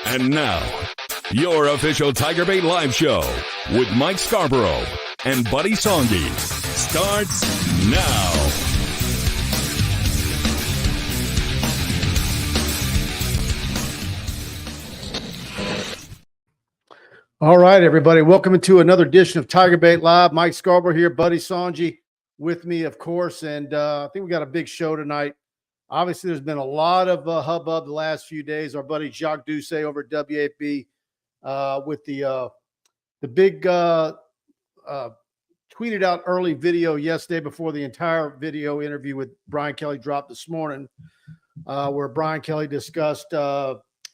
And now, your official TigerBait live show with Mike Scarborough and Buddy Songy starts now. All right, everybody. Welcome to another edition of TigerBait Live. Mike Scarborough here, Buddy Songy with me, of course. And I think we got a big show tonight. Obviously, there's been a lot of hubbub the last few days. Our buddy Jacques Doucet over at WAP with the big tweeted out early video yesterday before the entire video interview with Brian Kelly dropped this morning, where Brian Kelly discussed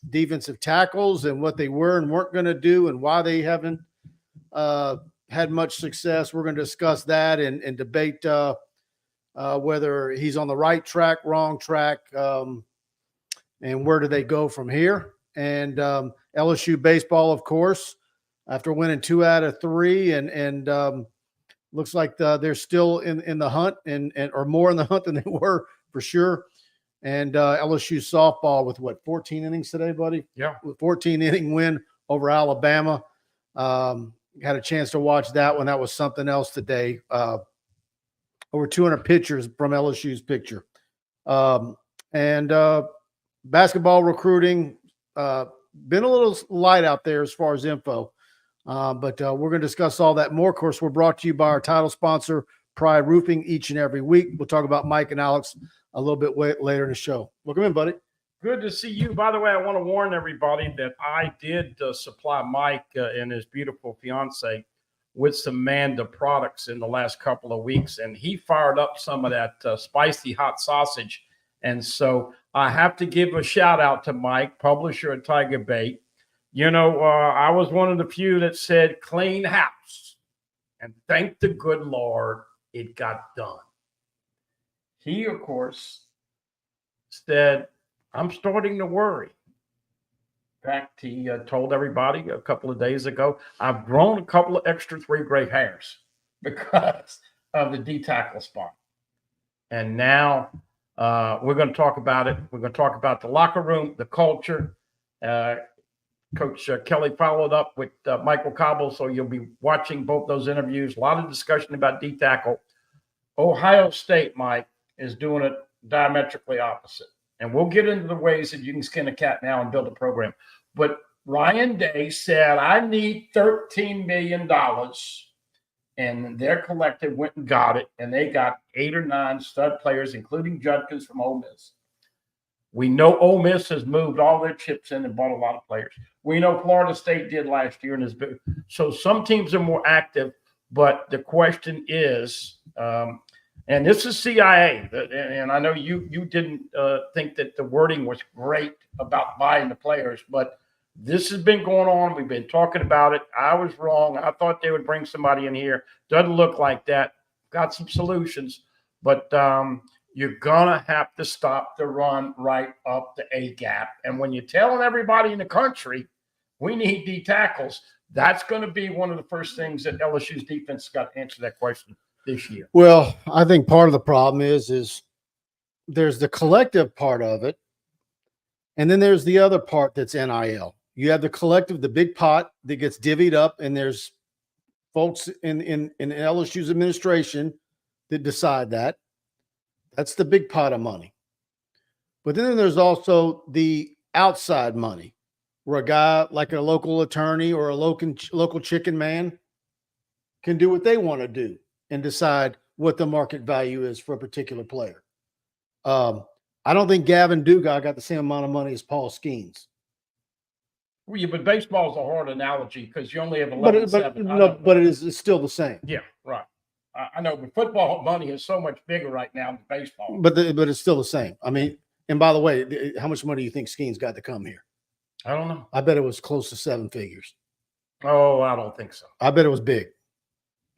defensive tackles and what they were and weren't going to do and why they haven't had much success. We're going to discuss that and debate whether he's on the right track, wrong track, and where do they go from here. And LSU baseball, of course, after winning 2 out of 3 and looks like they're still in the hunt and or more in the hunt than they were for sure. And LSU softball with 14 innings today, buddy? Yeah. 14-inning win over Alabama. Had a chance to watch that one. That was something else today. Over 200 pitchers from LSU's picture. And basketball recruiting, been a little light out there as far as info. But we're going to discuss all that more. Of course, we're brought to you by our title sponsor, Pride Roofing, each and every week. We'll talk about Mike and Alex a little bit later in the show. Welcome in, buddy. Good to see you. By the way, I want to warn everybody that I did supply Mike and his beautiful fiance with some Manda products in the last couple of weeks, and he fired up some of that spicy hot sausage. And so I have to give a shout out to Mike, publisher at TigerBait. You know, I was one of the few that said clean house, and thank the good Lord it got done. He, of course, said, I'm starting to worry. In fact, he told everybody a couple of days ago, I've grown a couple of extra 3 gray hairs because of the D-tackle spot. And now we're going to talk about it. We're going to talk about the locker room, the culture. Coach Kelly followed up with Michael Cobble, so you'll be watching both those interviews. A lot of discussion about D-tackle. Ohio State, Mike, is doing it diametrically opposite. And we'll get into the ways that you can skin a cat now and build a program. But Ryan Day said, I need $13 million. And their collective went and got it. And they got 8 or 9 stud players, including Judkins from Ole Miss. We know Ole Miss has moved all their chips in and bought a lot of players. We know Florida State did last year. So some teams are more active. But the question is, and this is CIA, and I know you didn't think that the wording was great about buying the players, but this has been going on. We've been talking about it. I was wrong. I thought they would bring somebody in here. Doesn't look like that. Got some solutions, but you're going to have to stop the run right up the A-gap. And when you're telling everybody in the country, we need D tackles, that's going to be one of the first things that LSU's defense got to answer that question this year. Well, I think part of the problem is there's the collective part of it, and then there's the other part that's NIL. You have the collective, the big pot that gets divvied up, and there's folks in LSU's administration that decide that. That's the big pot of money. But then there's also the outside money, where a guy like a local attorney or a local chicken man can do what they want to do and decide what the market value is for a particular player. I don't think Gavin Dugas got the same amount of money as Paul Skeens. Well, yeah, but baseball is a hard analogy because you only have 11-7. But it's still the same. Yeah, right. I know, but football money is so much bigger right now than baseball. But it's still the same. I mean, and by the way, how much money do you think Skeens got to come here? I don't know. I bet it was close to 7 figures. Oh, I don't think so. I bet it was big.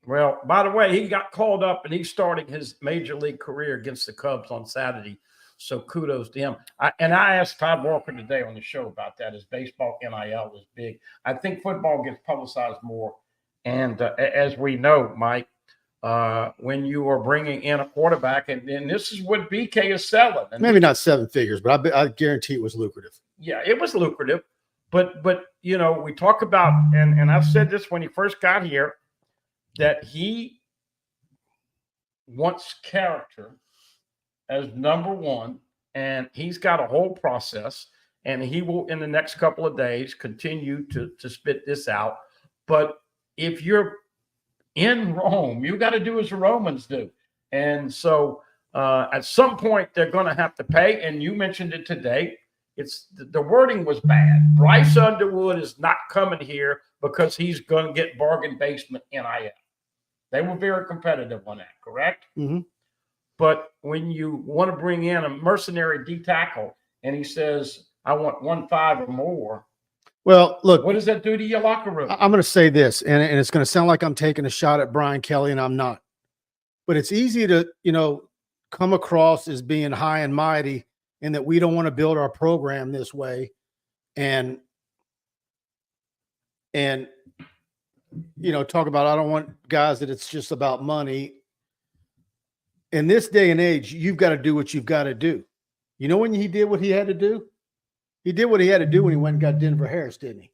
Well, by the way, he got called up and he's starting his major league career against the Cubs on Saturday. So kudos to him. I asked Todd Walker today on the show about that. As baseball NIL is big. I think football gets publicized more. And as we know, Mike, when you are bringing in a quarterback, and this is what BK is selling. And maybe not 7 figures, but I guarantee it was lucrative. Yeah, it was lucrative. But you know, we talk about, and I've said this when he first got here, that he wants character as number one, and he's got a whole process, and he will in the next couple of days continue to spit this out. But if you're in Rome, you got to do as the Romans do. And so at some point they're going to have to pay. And you mentioned it today. It's the wording was bad. Bryce Underwood is not coming here because he's going to get bargain basement NIL. They were very competitive on that, correct? Mm-hmm. But when you want to bring in a mercenary D tackle and he says, I want 1.5 or more. Well, look, what does that do to your locker room? I'm going to say this, and it's going to sound like I'm taking a shot at Brian Kelly, and I'm not. But it's easy to, come across as being high and mighty, and that we don't want to build our program this way. And talk about, I don't want guys that it's just about money. In this day and age, you've got to do what you've got to do. You know when he did what he had to do? He did what he had to do when he went and got Denver Harris, didn't he?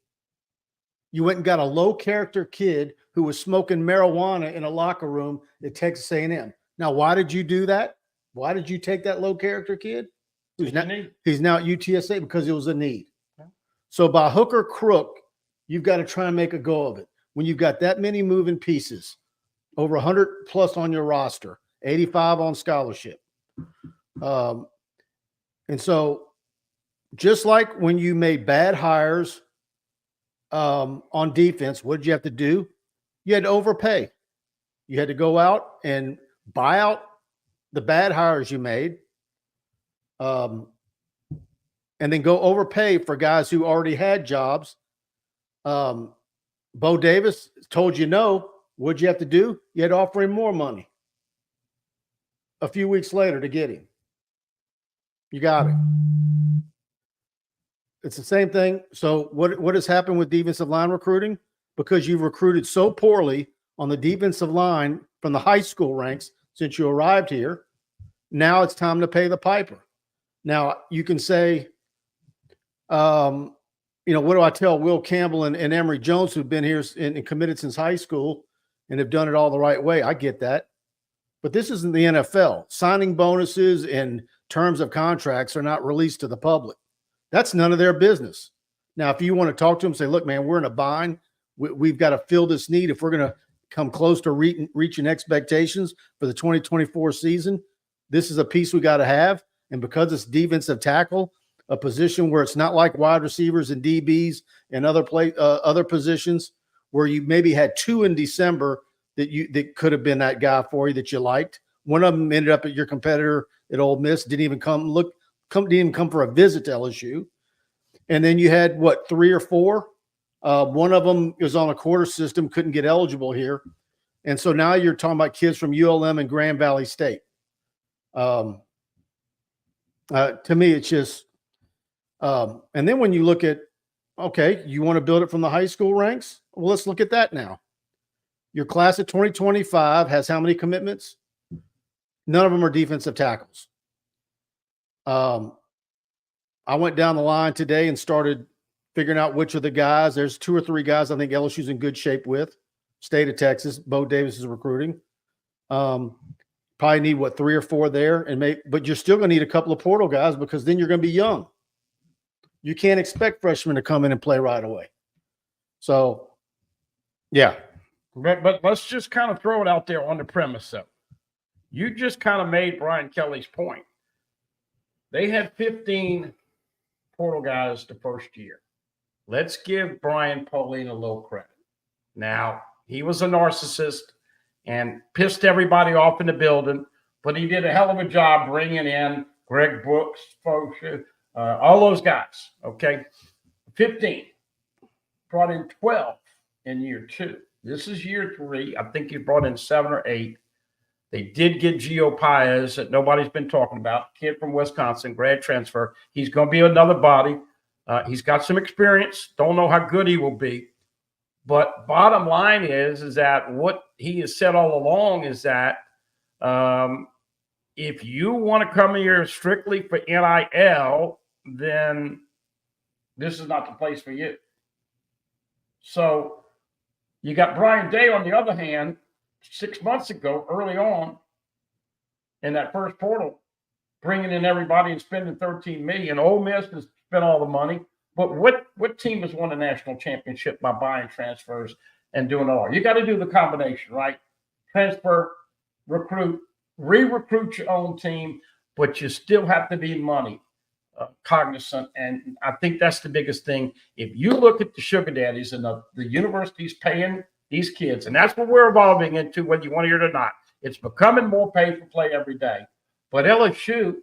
You went and got a low-character kid who was smoking marijuana in a locker room at Texas A&M. Now, why did you do that? Why did you take that low-character kid? He's now at UTSA because it was a need. So by hook or crook, you've got to try and make a go of it. When you've got that many moving pieces, over 100 plus on your roster, 85 on scholarship. And so just like when you made bad hires on defense, what did you have to do? You had to overpay. You had to go out and buy out the bad hires you made, and then go overpay for guys who already had jobs. Bo Davis told you no. What'd you have to do? You had to offer him more money a few weeks later to get him. You got it. It's the same thing. So what has happened with defensive line recruiting? Because you've recruited so poorly on the defensive line from the high school ranks since you arrived here, now it's time to pay the piper. Now, you can say, what do I tell Will Campbell and Emory Jones, who've been here and committed since high school and have done it all the right way? I get that. But this isn't the NFL. Signing bonuses and terms of contracts are not released to the public. That's none of their business. Now, if you want to talk to them, say, look, man, we're in a bind. We've got to fill this need. If we're going to come close to reaching expectations for the 2024 season, this is a piece we got to have. And because it's defensive tackle, a position where it's not like wide receivers and DBs and other positions where you maybe had two in December that could have been that guy for you that you liked. One of them ended up at your competitor at Ole Miss, didn't even come for a visit to LSU. And then you had three or four. One of them was on a quarter system, couldn't get eligible here. And so now you're talking about kids from ULM and Grand Valley State. To me, it's just, and then when you look at, okay, you want to build it from the high school ranks? Well, let's look at that now. Your class of 2025 has how many commitments? None of them are defensive tackles. I went down the line today and started figuring out which of the guys. There's 2 or 3 guys I think LSU's in good shape with. State of Texas, Bo Davis is recruiting. Probably need 3 or 4 there, but you're still going to need a couple of portal guys because then you're going to be young. You can't expect freshmen to come in and play right away. So, yeah. But let's just kind of throw it out there on the premise, though. You just kind of made Brian Kelly's point. They had 15 portal guys the first year. Let's give Brian Pauline a little credit. Now, he was a narcissist and pissed everybody off in the building, but he did a hell of a job bringing in Greg Brooks, folks, all those guys, okay? 15. Brought in 12 in year 2. This is year 3. I think he brought in 7 or 8. They did get Gio Paez that nobody's been talking about, kid from Wisconsin, grad transfer. He's going to be another body. He's got some experience. Don't know how good he will be. But bottom line is that what he has said all along is that if you want to come here strictly for NIL, then this is not the place for you. So you got Brian Day, on the other hand, 6 months ago, early on in that first portal, bringing in everybody and spending $13 million. Ole Miss has spent all the money. But what team has won a national championship by buying transfers and doing it all? You got to do the combination, right? Transfer, recruit, re-recruit your own team, but you still have to be money cognizant. And I think that's the biggest thing. If you look at the sugar daddies and the universities paying these kids, and that's what we're evolving into, whether you want to hear it or not, it's becoming more pay for play every day. But LSU,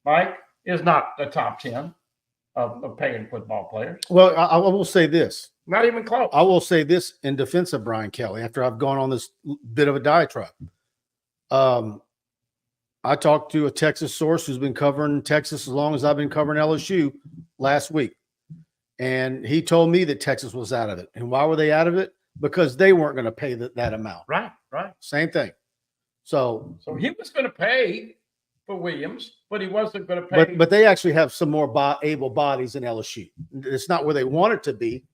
Mike, is not the top 10 of paying football players. Well, I will say this. Not even close. I will say this in defense of Brian Kelly after I've gone on this bit of a diatribe. I talked to a Texas source who's been covering Texas as long as I've been covering LSU last week. And he told me that Texas was out of it. And why were they out of it? Because they weren't going to pay that amount. Right. Same thing. So he was going to pay for Williams, but he wasn't going to pay. But they actually have some more able bodies in LSU. It's not where they want it to be.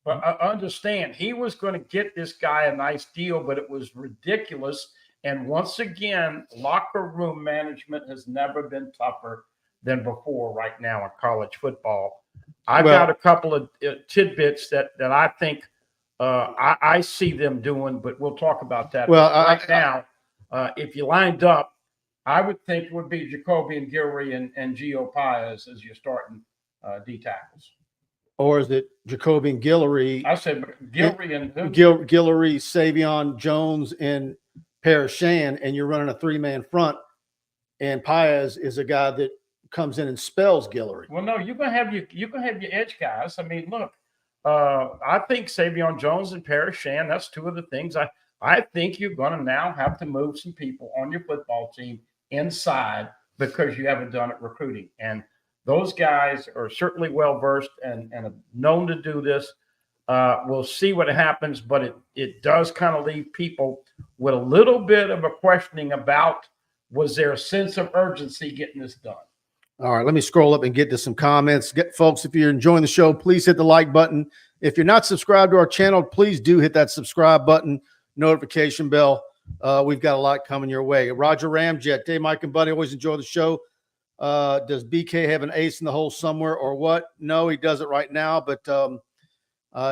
But I understand he was going to get this guy a nice deal, but it was ridiculous. And once again, locker room management has never been tougher than before right now in college football. I've got a couple of tidbits that I think I see them doing, but we'll talk about that. Well, now, if you lined up, I would think it would be Jacoby and Guillory and Gio Paez as your starting D tackles. Or is it Jacoby and Guillory? I said Guillory and Guillory, Savion Jones, and Parashan, and you're running a three-man front, and Paez is a guy that comes in and spells Guillory. Well, no, you're gonna have your edge guys. I mean, look, I think Savion Jones and Parashan, that's two of the things I think you're gonna now have to move some people on your football team inside because you haven't done it recruiting. And those guys are certainly well versed and known to do this. We'll see what happens, but it does kind of leave people with a little bit of a questioning about, was there a sense of urgency getting this done? All right, let me scroll up and get to some comments. Folks, if you're enjoying the show, please hit the like button. If you're not subscribed to our channel, please do hit that subscribe button, notification bell. We've got a lot coming your way. Roger Ramjet, Dave, Mike, and Buddy, always enjoy the show. Does BK have an ace in the hole somewhere or what? No, he doesn't right now, but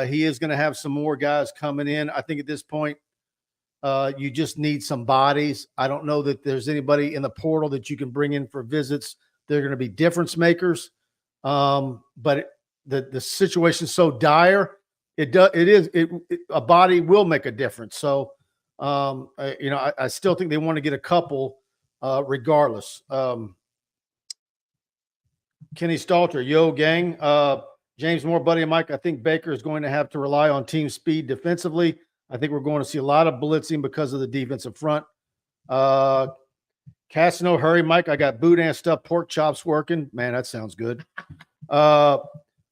he is going to have some more guys coming in. I think at this point, you just need some bodies. I don't know that there's anybody in the portal that you can bring in for visits. They're going to be difference makers. But the situation is so dire. A body will make a difference. So, I still think they want to get a couple regardless. Kenny Stalter, yo gang, James Moore, Buddy, and Mike. I think Baker is going to have to rely on team speed defensively. I think we're going to see a lot of blitzing because of the defensive front. Cassino, hurry, Mike. I got boudin stuffed pork chops working. Man, that sounds good.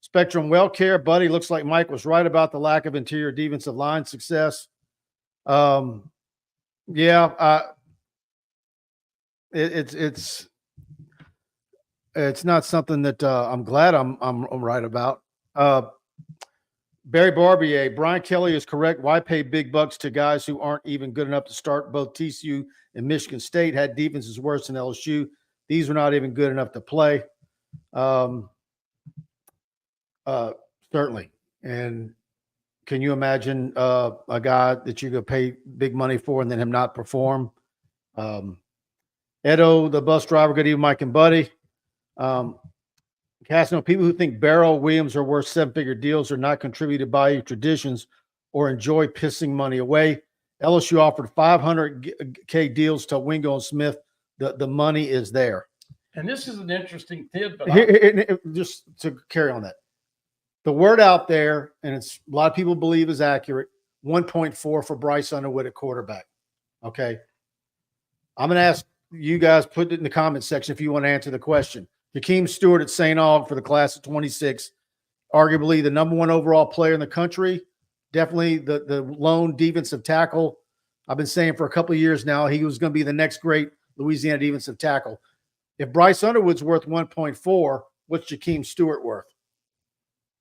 Spectrum Well Care, Buddy. Looks like Mike was right about the lack of interior defensive line success. It's not something that I'm glad I'm right about. Barry Barbier, Brian Kelly is correct. Why pay big bucks to guys who aren't even good enough to start? Both TCU and Michigan State had defenses worse than LSU. These were not even good enough to play. Certainly. And can you imagine a guy that you're going to pay big money for and then him not perform? Edo, the bus driver, good evening, Mike and Buddy. Cassino, people who think Barrow Williams are worth seven-figure deals are not contributed by traditions or enjoy pissing money away. LSU offered $500K deals to Wingo and Smith. The money is there. And this is an interesting tidbit. Just to carry on that. The word out there, and it's a lot of people believe is accurate, 1.4 for Bryce Underwood at quarterback. Okay. I'm going to ask you guys, put it in the comment section if you want to answer the question. Jakeem Stewart at St. Aug for the class of 26, arguably the number one overall player in the country. Definitely the lone defensive tackle. I've been saying for a couple of years now, he was going to be the next great Louisiana defensive tackle. If Bryce Underwood's worth 1.4, what's Jakeem Stewart worth?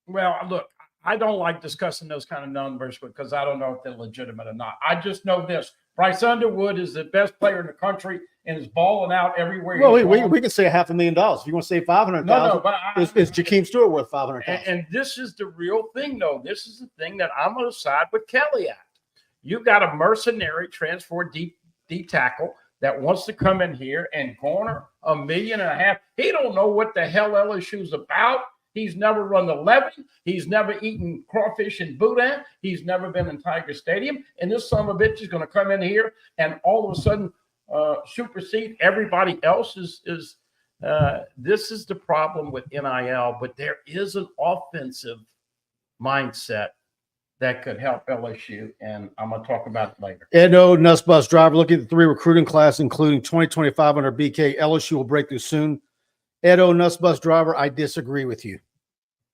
Well, look, I don't like discussing those kind of numbers because I don't know if they're legitimate or not. I just know this. Bryce Underwood is the best player in the country and is balling out everywhere. Well, we can say $500,000 if you want to say 500,000. No, but is Jakeem Stewart worth 500,000? And this is the real thing, though. This is the thing that I'm going to side with Kelly at. You got a mercenary transfer deep tackle that wants to come in here and corner $1.5 million. He don't know what the hell LSU's about. He's never run the levee. He's never eaten crawfish in Boudin. He's never been in Tiger Stadium. And this son of a bitch is going to come in here and all of a sudden supersede everybody else. This is the problem with NIL, but there is an offensive mindset that could help LSU, and I'm going to talk about it later. Edo, Nuss Bus Driver, looking at the 3 recruiting class, including 2025 under BK. LSU will break through soon. Edo, Nuss Bus Driver, I disagree with you.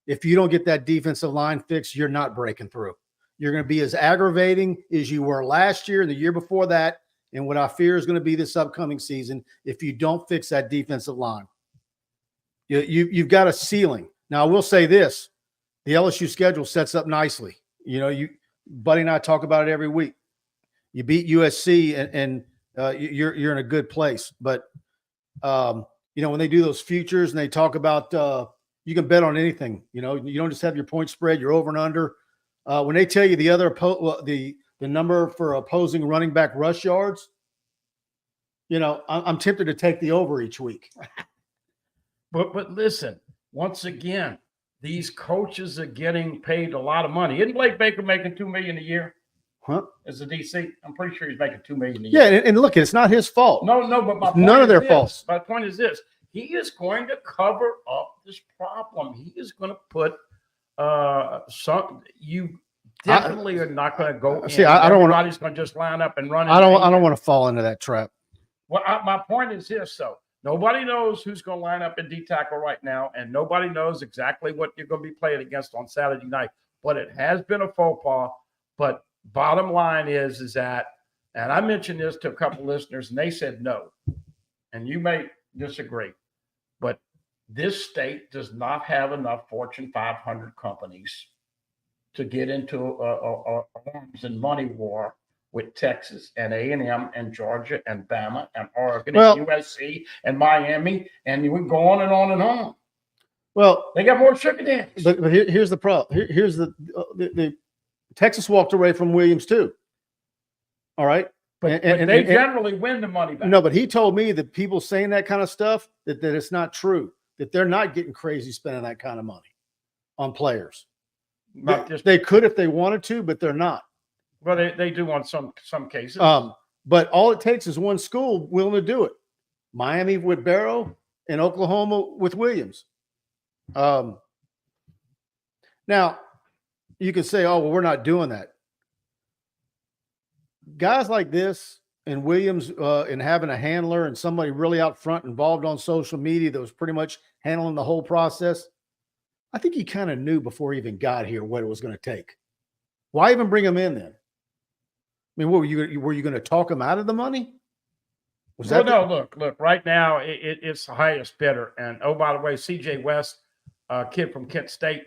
If you don't get that defensive line fixed, you're not breaking through. You're going to be as aggravating as you were last year and the year before that, and what I fear is going to be this upcoming season if you don't fix that defensive line. You've got a ceiling. Now, I will say this. The LSU schedule sets up nicely. You know, Buddy and I talk about it every week. You beat USC and you're in a good place. But, you know, when they do those futures and they talk about you can bet on anything. You know, you don't just have your point spread, you're over and under. When they tell you the other the number for opposing running back rush yards, you know, I'm tempted to take the over each week. But listen, once again, these coaches are getting paid a lot of money. Isn't Blake Baker making $2 million a year? Huh? As a DC, I'm pretty sure he's making $2 million a year. Yeah, and look, it's not his fault. No, but my point none of their this. faults. My point is this: he is going to cover up this problem. He is going to put some. You definitely are not going to go. See, I don't want. Everybody's going to just line up and run. I don't want to fall into that trap. Well, my point is this: though. Nobody knows who's going to line up in D tackle right now, and nobody knows exactly what you're going to be playing against on Saturday night. But it has been a faux pas. But bottom line is that, and I mentioned this to a couple listeners, and they said no. And you may disagree, but this state does not have enough Fortune 500 companies to get into arms and money war with Texas and A&M and Georgia and Bama and Oregon and USC and Miami, and we can go on and on and on. Well, they got more sugar daddies. But here's the problem. Here's the Texas walked away from Williams too. All right, but they generally win the money back. No, but he told me that people saying that kind of stuff that it's not true. That they're not getting crazy spending that kind of money on players. They could if they wanted to, but they're not. Well, they do on some cases. But all it takes is one school willing to do it. Miami with Barrow and Oklahoma with Williams. Now, you can say, oh, well, we're not doing that. Guys like this and Williams and having a handler and somebody really out front involved on social media that was pretty much handling the whole process, I think he kind of knew before he even got here what it was going to take. Why even bring him in then? I mean, what were you going to talk him out of the money? Look. Right now, it's the highest bidder. And oh, by the way, C.J. West, kid from Kent State,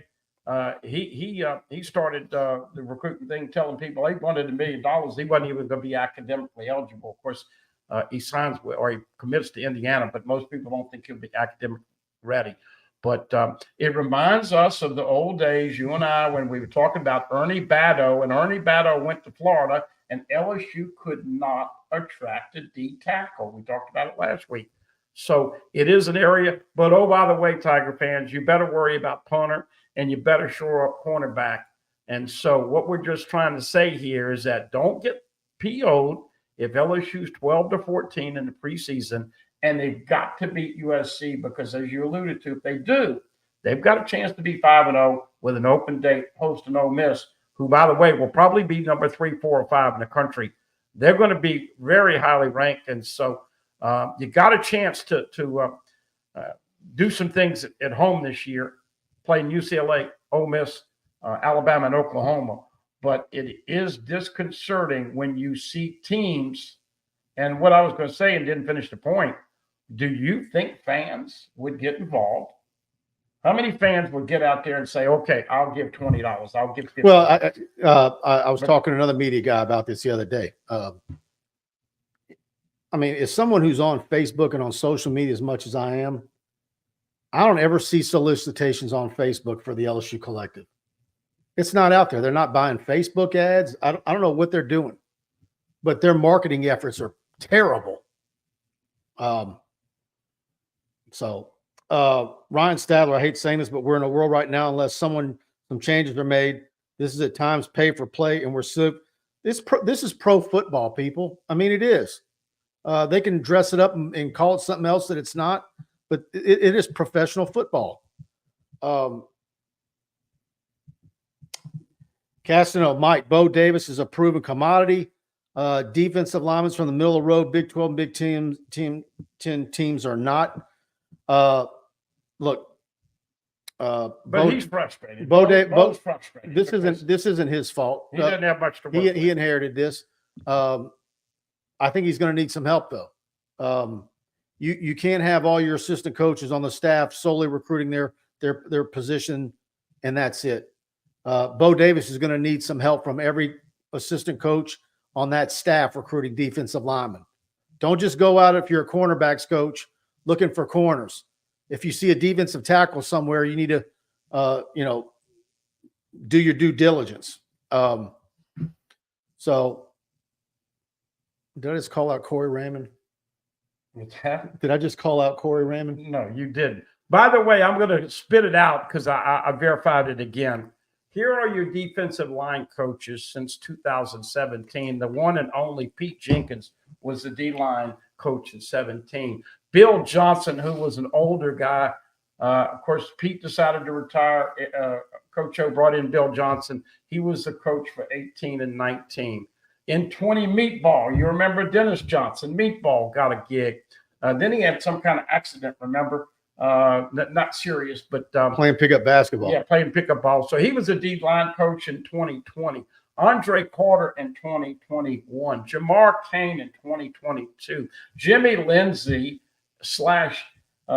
he started the recruiting thing, telling people he wanted $1 million. He wasn't even going to be academically eligible. Of course, he signs with or he commits to Indiana, but most people don't think he'll be academic ready. But it reminds us of the old days, you and I, when we were talking about Ernie Batto, and Ernie Batto went to Florida, and LSU could not attract a D tackle. We talked about it last week. So it is an area. But, oh, by the way, Tiger fans, you better worry about punter, and you better shore up cornerback. And so what we're just trying to say here is that don't get PO'd if LSU's 12-14 in the preseason, and they've got to beat USC because, as you alluded to, if they do, they've got a chance to be 5-0 with an open date hosting Ole Miss, who, by the way, will probably be number 3, 4, or 5 in the country. They're going to be very highly ranked, and so you got a chance to do some things at home this year, playing UCLA, Ole Miss, Alabama, and Oklahoma. But it is disconcerting when you see teams, and what I was going to say and didn't finish the point, do you think fans would get involved? How many fans would get out there and say, "Okay, I'll give $20. I'll give $50." Well, I was talking to another media guy about this the other day. I mean, as someone who's on Facebook and on social media as much as I am, I don't ever see solicitations on Facebook for the LSU Collective. It's not out there. They're not buying Facebook ads. I don't know what they're doing, but their marketing efforts are terrible. Ryan Stadler, I hate saying this, but we're in a world right now, unless some changes are made. This is at times pay for play, and this is pro football, people. I mean, it is. They can dress it up and call it something else that it's not, but it is professional football. Castano, Mike, Bo Davis is a proven commodity. Defensive linemen from the middle of the road, Big 12 and Big 10 teams are not. Look, but he's frustrated. Bo's frustrated. This isn't his fault. He doesn't have much to work with. He inherited this. I think he's going to need some help, though. You can't have all your assistant coaches on the staff solely recruiting their position, and that's it. Bo Davis is going to need some help from every assistant coach on that staff recruiting defensive linemen. Don't just go out if you're a cornerbacks coach looking for corners. If you see a defensive tackle somewhere, you need to, do your due diligence. So did I just call out Corey Raymond? Did I just call out Corey Raymond? No, you didn't. By the way, I'm going to spit it out because I verified it again. Here are your defensive line coaches since 2017. The one and only Pete Jenkins was the D-line coach in 17. Bill Johnson, who was an older guy. Of course, Pete decided to retire. Coach O brought in Bill Johnson. He was the coach for 18 and 19. In 20, Meatball. You remember Dennis Johnson. Meatball got a gig. Then he had some kind of accident, remember? Not serious, but playing pickup basketball. Yeah, playing pickup ball. So he was a D-line coach in 2020. Andre Carter in 2021. Jamar Kane in 2022. Jimmy Lindsay /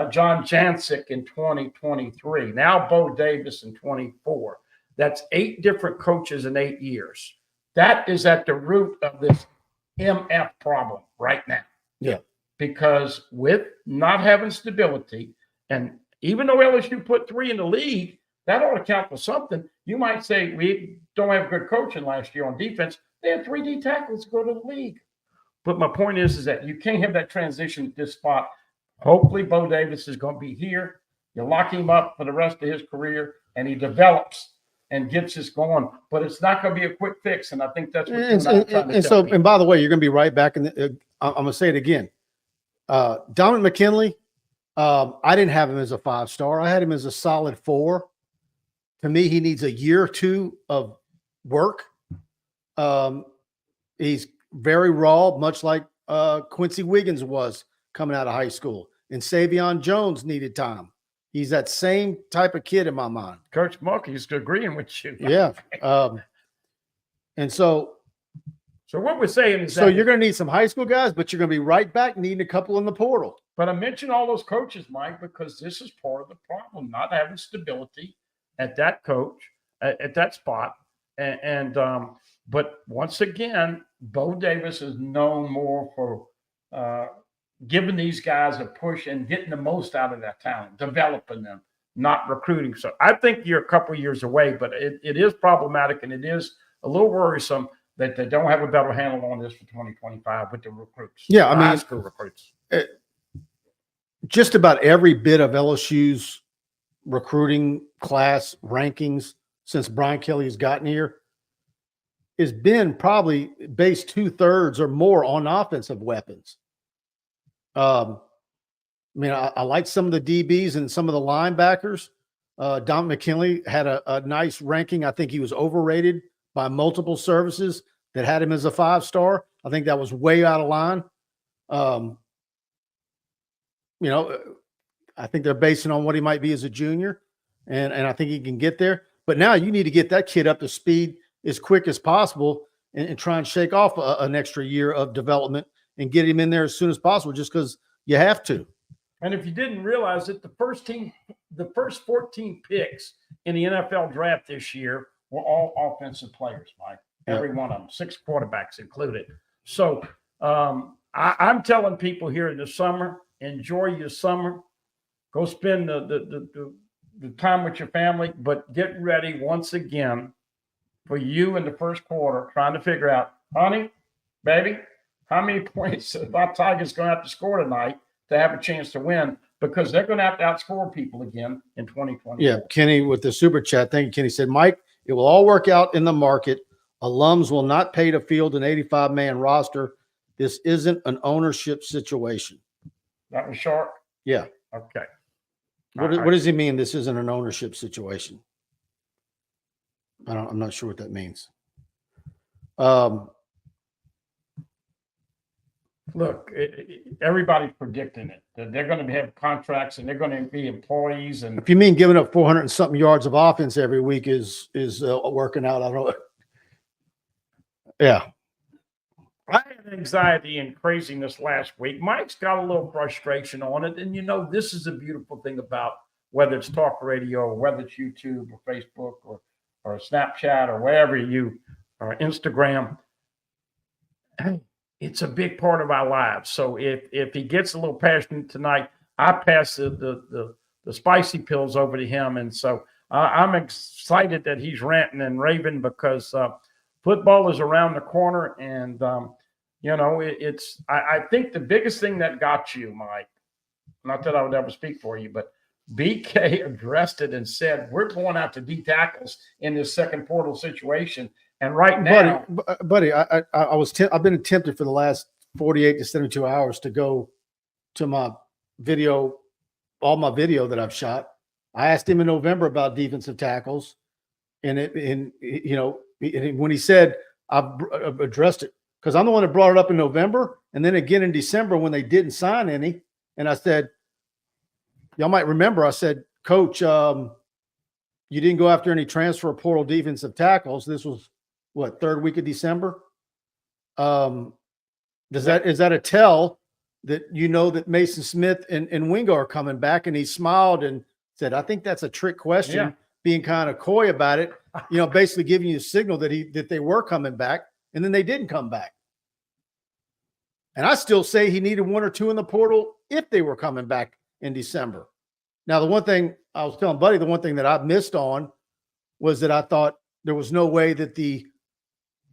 John Jancic in 2023. Now Bo Davis in 24. That's 8 different coaches in 8 years. That is at the root of this MF problem right now. Yeah. Because with not having stability, and even though LSU put 3 in the league, that ought to count for something. You might say we don't have good coaching last year on defense. They had 3 D tackles go to the league. But my point is that you can't have that transition at this spot. Hopefully Bo Davis is going to be here. You lock him up for the rest of his career, and he develops and gets us going. But it's not going to be a quick fix, and I think that's what and by the way, you're going to be right back in the I'm going to say it again. Dominic McKinley, I didn't have him as a 5-star. I had him as a solid 4. To me, he needs a year or 2 of work. He's very raw, much like Quincy Wiggins was coming out of high school. And Savion Jones needed time. He's that same type of kid in my mind. Coach Mulkey's agreeing with you. Yeah. And so what we're saying is you're going to need some high school guys, but you're going to be right back needing a couple in the portal. But I mentioned all those coaches, Mike, because this is part of the problem, not having stability at that coach, at that spot. But once again, Bo Davis is known more for giving these guys a push and getting the most out of that talent, developing them, not recruiting. So I think you're a couple of years away, but it is problematic, and it is a little worrisome that they don't have a better handle on this for 2025 with the recruits. Yeah, I mean, high school recruits. Just about every bit of LSU's recruiting class rankings since Brian Kelly has gotten here has been probably based 2/3 or more on offensive weapons. I mean, I like some of the DBs and some of the linebackers. Don McKinley had a nice ranking. I think he was overrated by multiple services that had him as a 5-star. I think that was way out of line. I think they're basing on what he might be as a junior, and I think he can get there. But now you need to get that kid up to speed as quick as possible and try and shake off an extra year of development and get him in there as soon as possible, just because you have to. And if you didn't realize it, the first 14 picks in the NFL draft this year were all offensive players, Mike. Every one of them, 6 quarterbacks included. So I'm telling people here in the summer, enjoy your summer. Go spend the time with your family, but get ready once again for you in the first quarter, trying to figure out, honey, baby, how many points our Tigers going to have to score tonight to have a chance to win, because they're going to have to outscore people again in 2020. Yeah, Kenny with the super chat. Thank you, Kenny. Said, Mike, it will all work out in the market. Alums will not pay to field an 85-man roster. This isn't an ownership situation. That was short? Yeah. Okay. What does he mean this isn't an ownership situation? I'm not sure what that means. Look, everybody's predicting it. That they're going to have contracts and they're going to be employees. And if you mean giving up 400 and something yards of offense every week is working out, I don't know. Yeah. I had anxiety and craziness last week. Mike's got a little frustration on it. And, this is a beautiful thing about whether it's talk radio or whether it's YouTube or Facebook or Snapchat or wherever or Instagram. It's a big part of our lives. So if he gets a little passionate tonight, I pass the spicy pills over to him. And so I'm excited that he's ranting and raving because football is around the corner. And, I think the biggest thing that got you, Mike, not that I would ever speak for you, but BK addressed it and said, we're going out to D tackles in this second portal situation. And right now, buddy, I've been tempted for the last 48 to 72 hours to go to my video, all my video that I've shot. I asked him in November about defensive tackles, and when he said I've addressed it, because I'm the one that brought it up in November, and then again in December when they didn't sign any, and I said, y'all might remember, I said, Coach, you didn't go after any transfer portal defensive tackles. This was third week of December. Is that a tell that that Mason Smith and Wingo are coming back? And he smiled and said, I think that's a trick question, being kind of coy about it, basically giving you a signal that they were coming back, and then they didn't come back. And I still say he needed 1 or 2 in the portal if they were coming back in December. Now, the one thing I was telling Buddy, the one thing that I missed on was that I thought there was no way that the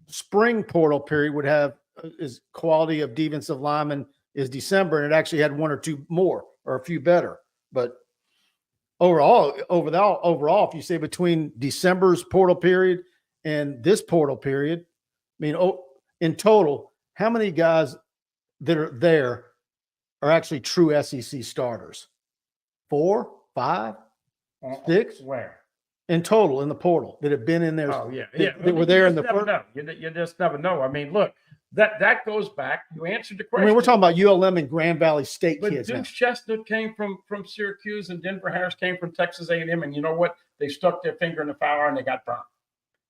spring portal period would have as quality of defensive linemen as December, and it actually had 1 or 2 more or a few better. But overall, if you say between December's portal period and this portal period, in total, how many guys that are there are actually true SEC starters? 4, 5, 6? Where? In total, in the portal that have been in there. Oh, yeah. That were there in the first. You just never know. Look, that goes back. You answered the question. We're talking about ULM and Grand Valley State kids. Deuce Chestnut came from Syracuse, and Denver Harris came from Texas A&M. And you know what? They stuck their finger in the fire and they got burned.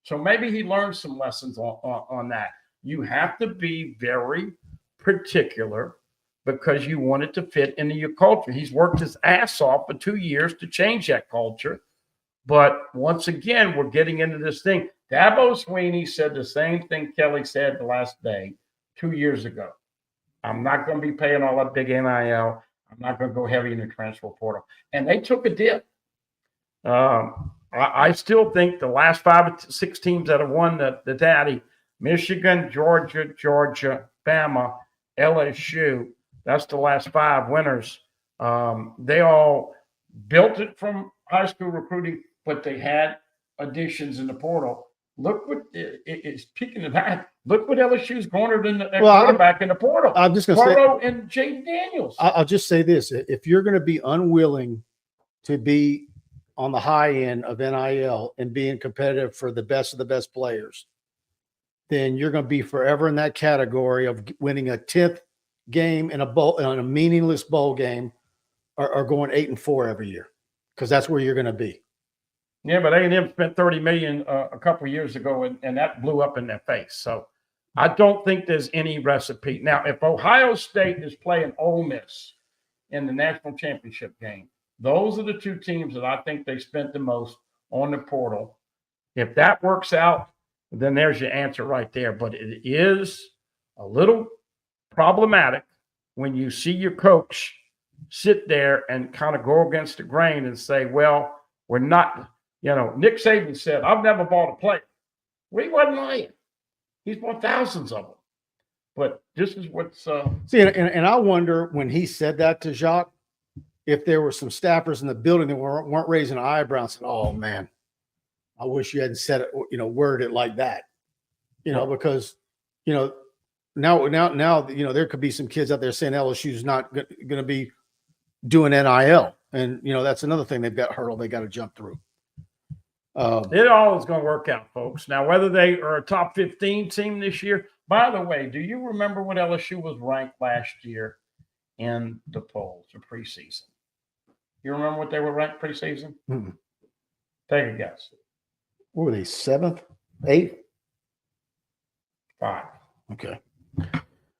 So maybe he learned some lessons on that. You have to be very particular because you want it to fit into your culture. He's worked his ass off for 2 years to change that culture. But once again, we're getting into this thing. Dabo Swinney said the same thing Kelly said the last day 2 years ago. I'm not going to be paying all that big NIL. I'm not going to go heavy in the transfer portal. And they took a dip. I still think the last 5 or 6 teams that have won the Daddy, Michigan, Georgia, Bama, LSU, that's the last 5 winners. They all built it from high school recruiting, but they had additions in the portal. Look what speaking of that. Look what LSU's garnered in the quarterback in the portal. I'm just going to say, and Jaden Daniels. I'll just say this: if you're going to be unwilling to be on the high end of NIL and being competitive for the best of the best players, then you're going to be forever in that category of winning a 10th game in a meaningless bowl game, or going 8-4 every year, because that's where you're going to be. Yeah, but A&M spent $30 million a couple of years ago, and that blew up in their face. So I don't think there's any recipe. Now, if Ohio State is playing Ole Miss in the national championship game. Those are the two teams that I think they spent the most on the portal. If that works out, then there's your answer right there. But it is a little problematic when you see your coach sit there and kind of go against the grain and say, well, we're not, Nick Saban said, I've never bought a player. Well, he wasn't lying. He's bought thousands of them. But this is what's see, and I wonder when he said that to Jacques, if there were some staffers in the building that weren't raising an eyebrow and said, oh man, I wish you hadn't said it, worded it like that. Because now there could be some kids out there saying LSU's not going to be doing NIL. And that's another thing they've got hurdle they got to jump through. It all is going to work out, folks. Now, whether they are a top 15 team this year, by the way, do you remember what LSU was ranked last year in the polls or preseason? You remember what they were ranked preseason? Mm-hmm. Take a guess. What were they, 7th, 8th? 5. Okay.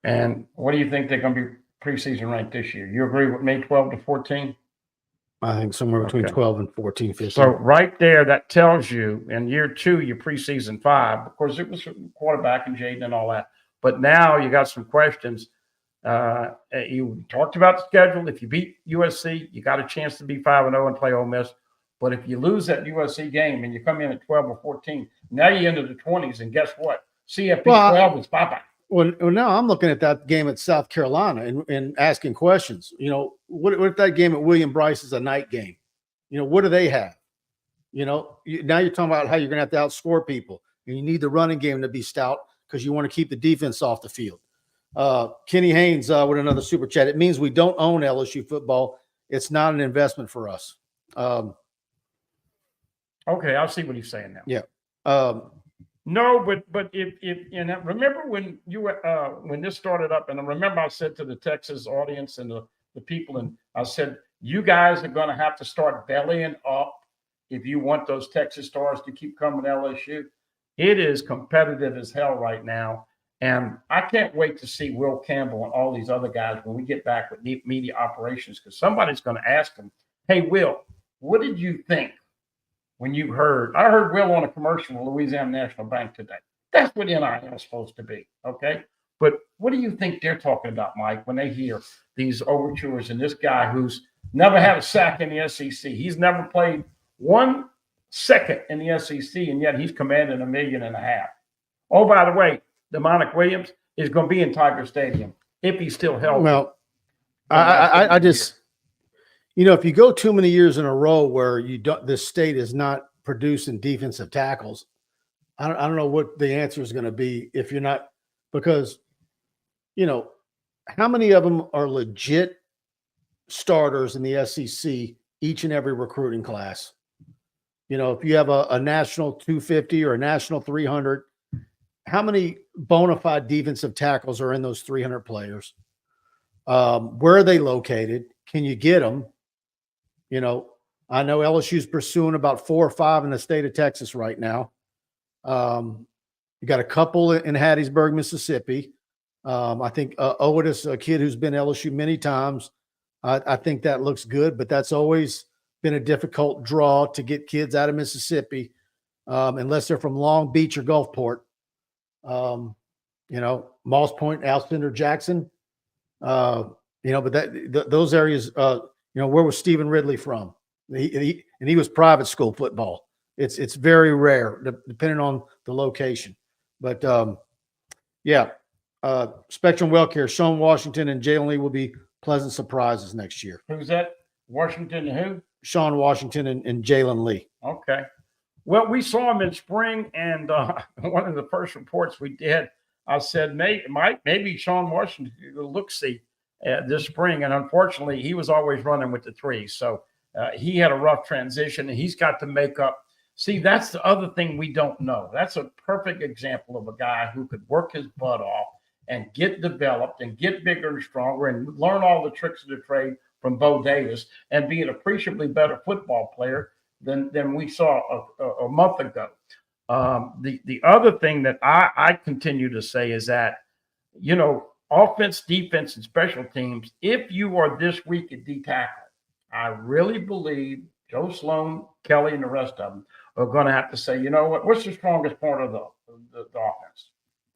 And what do you think they're going to be preseason ranked this year? You agree with me, 12 to 14? I think somewhere between 12 and 14, 15. So right there, that tells you in year 2, your preseason 5. Of course, it was quarterback and Jaden and all that. But now you got some questions. You talked about the schedule. If you beat USC, you got a chance to be 5-0 and play Ole Miss. But if you lose that USC game and you come in at 12 or 14, now you're into the 20s. And guess what? CFP 12 is bye-bye. Well, now I'm looking at that game at South Carolina and asking questions. What if that game at William Bryce is a night game? What do they have? Now you're talking about how you're going to have to outscore people. And you need the running game to be stout because you want to keep the defense off the field. Kenny Haynes with another super chat. It means we don't own LSU football. It's not an investment for us. Okay, I'll see what he's saying now. Yeah. No, but if remember when when this started up, and I remember I said to the Texas audience and the people, and I said, you guys are going to have to start bellying up if you want those Texas stars to keep coming to LSU. It is competitive as hell right now. And I can't wait to see Will Campbell and all these other guys when we get back with media operations, because somebody's going to ask them, hey, Will, what did you think when you heard? I heard Will on a commercial with Louisiana National Bank today. That's what NIL is supposed to be, okay? But what do you think they're talking about, Mike, when they hear these overtures and this guy who's never had a sack in the SEC? He's never played 1 second in the SEC, and yet he's commanding $1.5 million. Oh, by the way, Demonic Williams is going to be in Tiger Stadium if he's still healthy. Well, I just, if you go too many years in a row where this state is not producing defensive tackles, I don't know what the answer is going to be if you're not, because, how many of them are legit starters in the SEC each and every recruiting class? If you have a national 250 or a national 300, how many bona fide defensive tackles are in those 300 players? Where are they located? Can you get them? I know LSU's pursuing about 4 or 5 in the state of Texas right now. You got a couple in Hattiesburg, Mississippi. I think Otis, a kid who's been LSU many times. I think that looks good, but that's always been a difficult draw to get kids out of Mississippi, unless they're from Long Beach or Gulfport. Moss Point, Alcindor Jackson, but those areas, where was Stephen Ridley from? He was private school football. It's very rare depending on the location, but Spectrum WellCare, Sean Washington and Jalen Lee will be pleasant surprises next year. Who's that? Washington and who? Sean Washington and Jalen Lee. Okay. Well, we saw him in spring, and one of the first reports we did, I said, maybe Sean Washington could look-see this spring, and unfortunately, he was always running with the 3. So he had a rough transition, and he's got to make up. See, that's the other thing we don't know. That's a perfect example of a guy who could work his butt off and get developed and get bigger and stronger and learn all the tricks of the trade from Bo Davis and be an appreciably better football player than we saw a month ago. The other thing that I continue to say is that, offense, defense, and special teams, if you are this week at D tackle, I really believe Joe Sloan, Kelly, and the rest of them are going to have to say, you know what, what's the strongest part of the offense?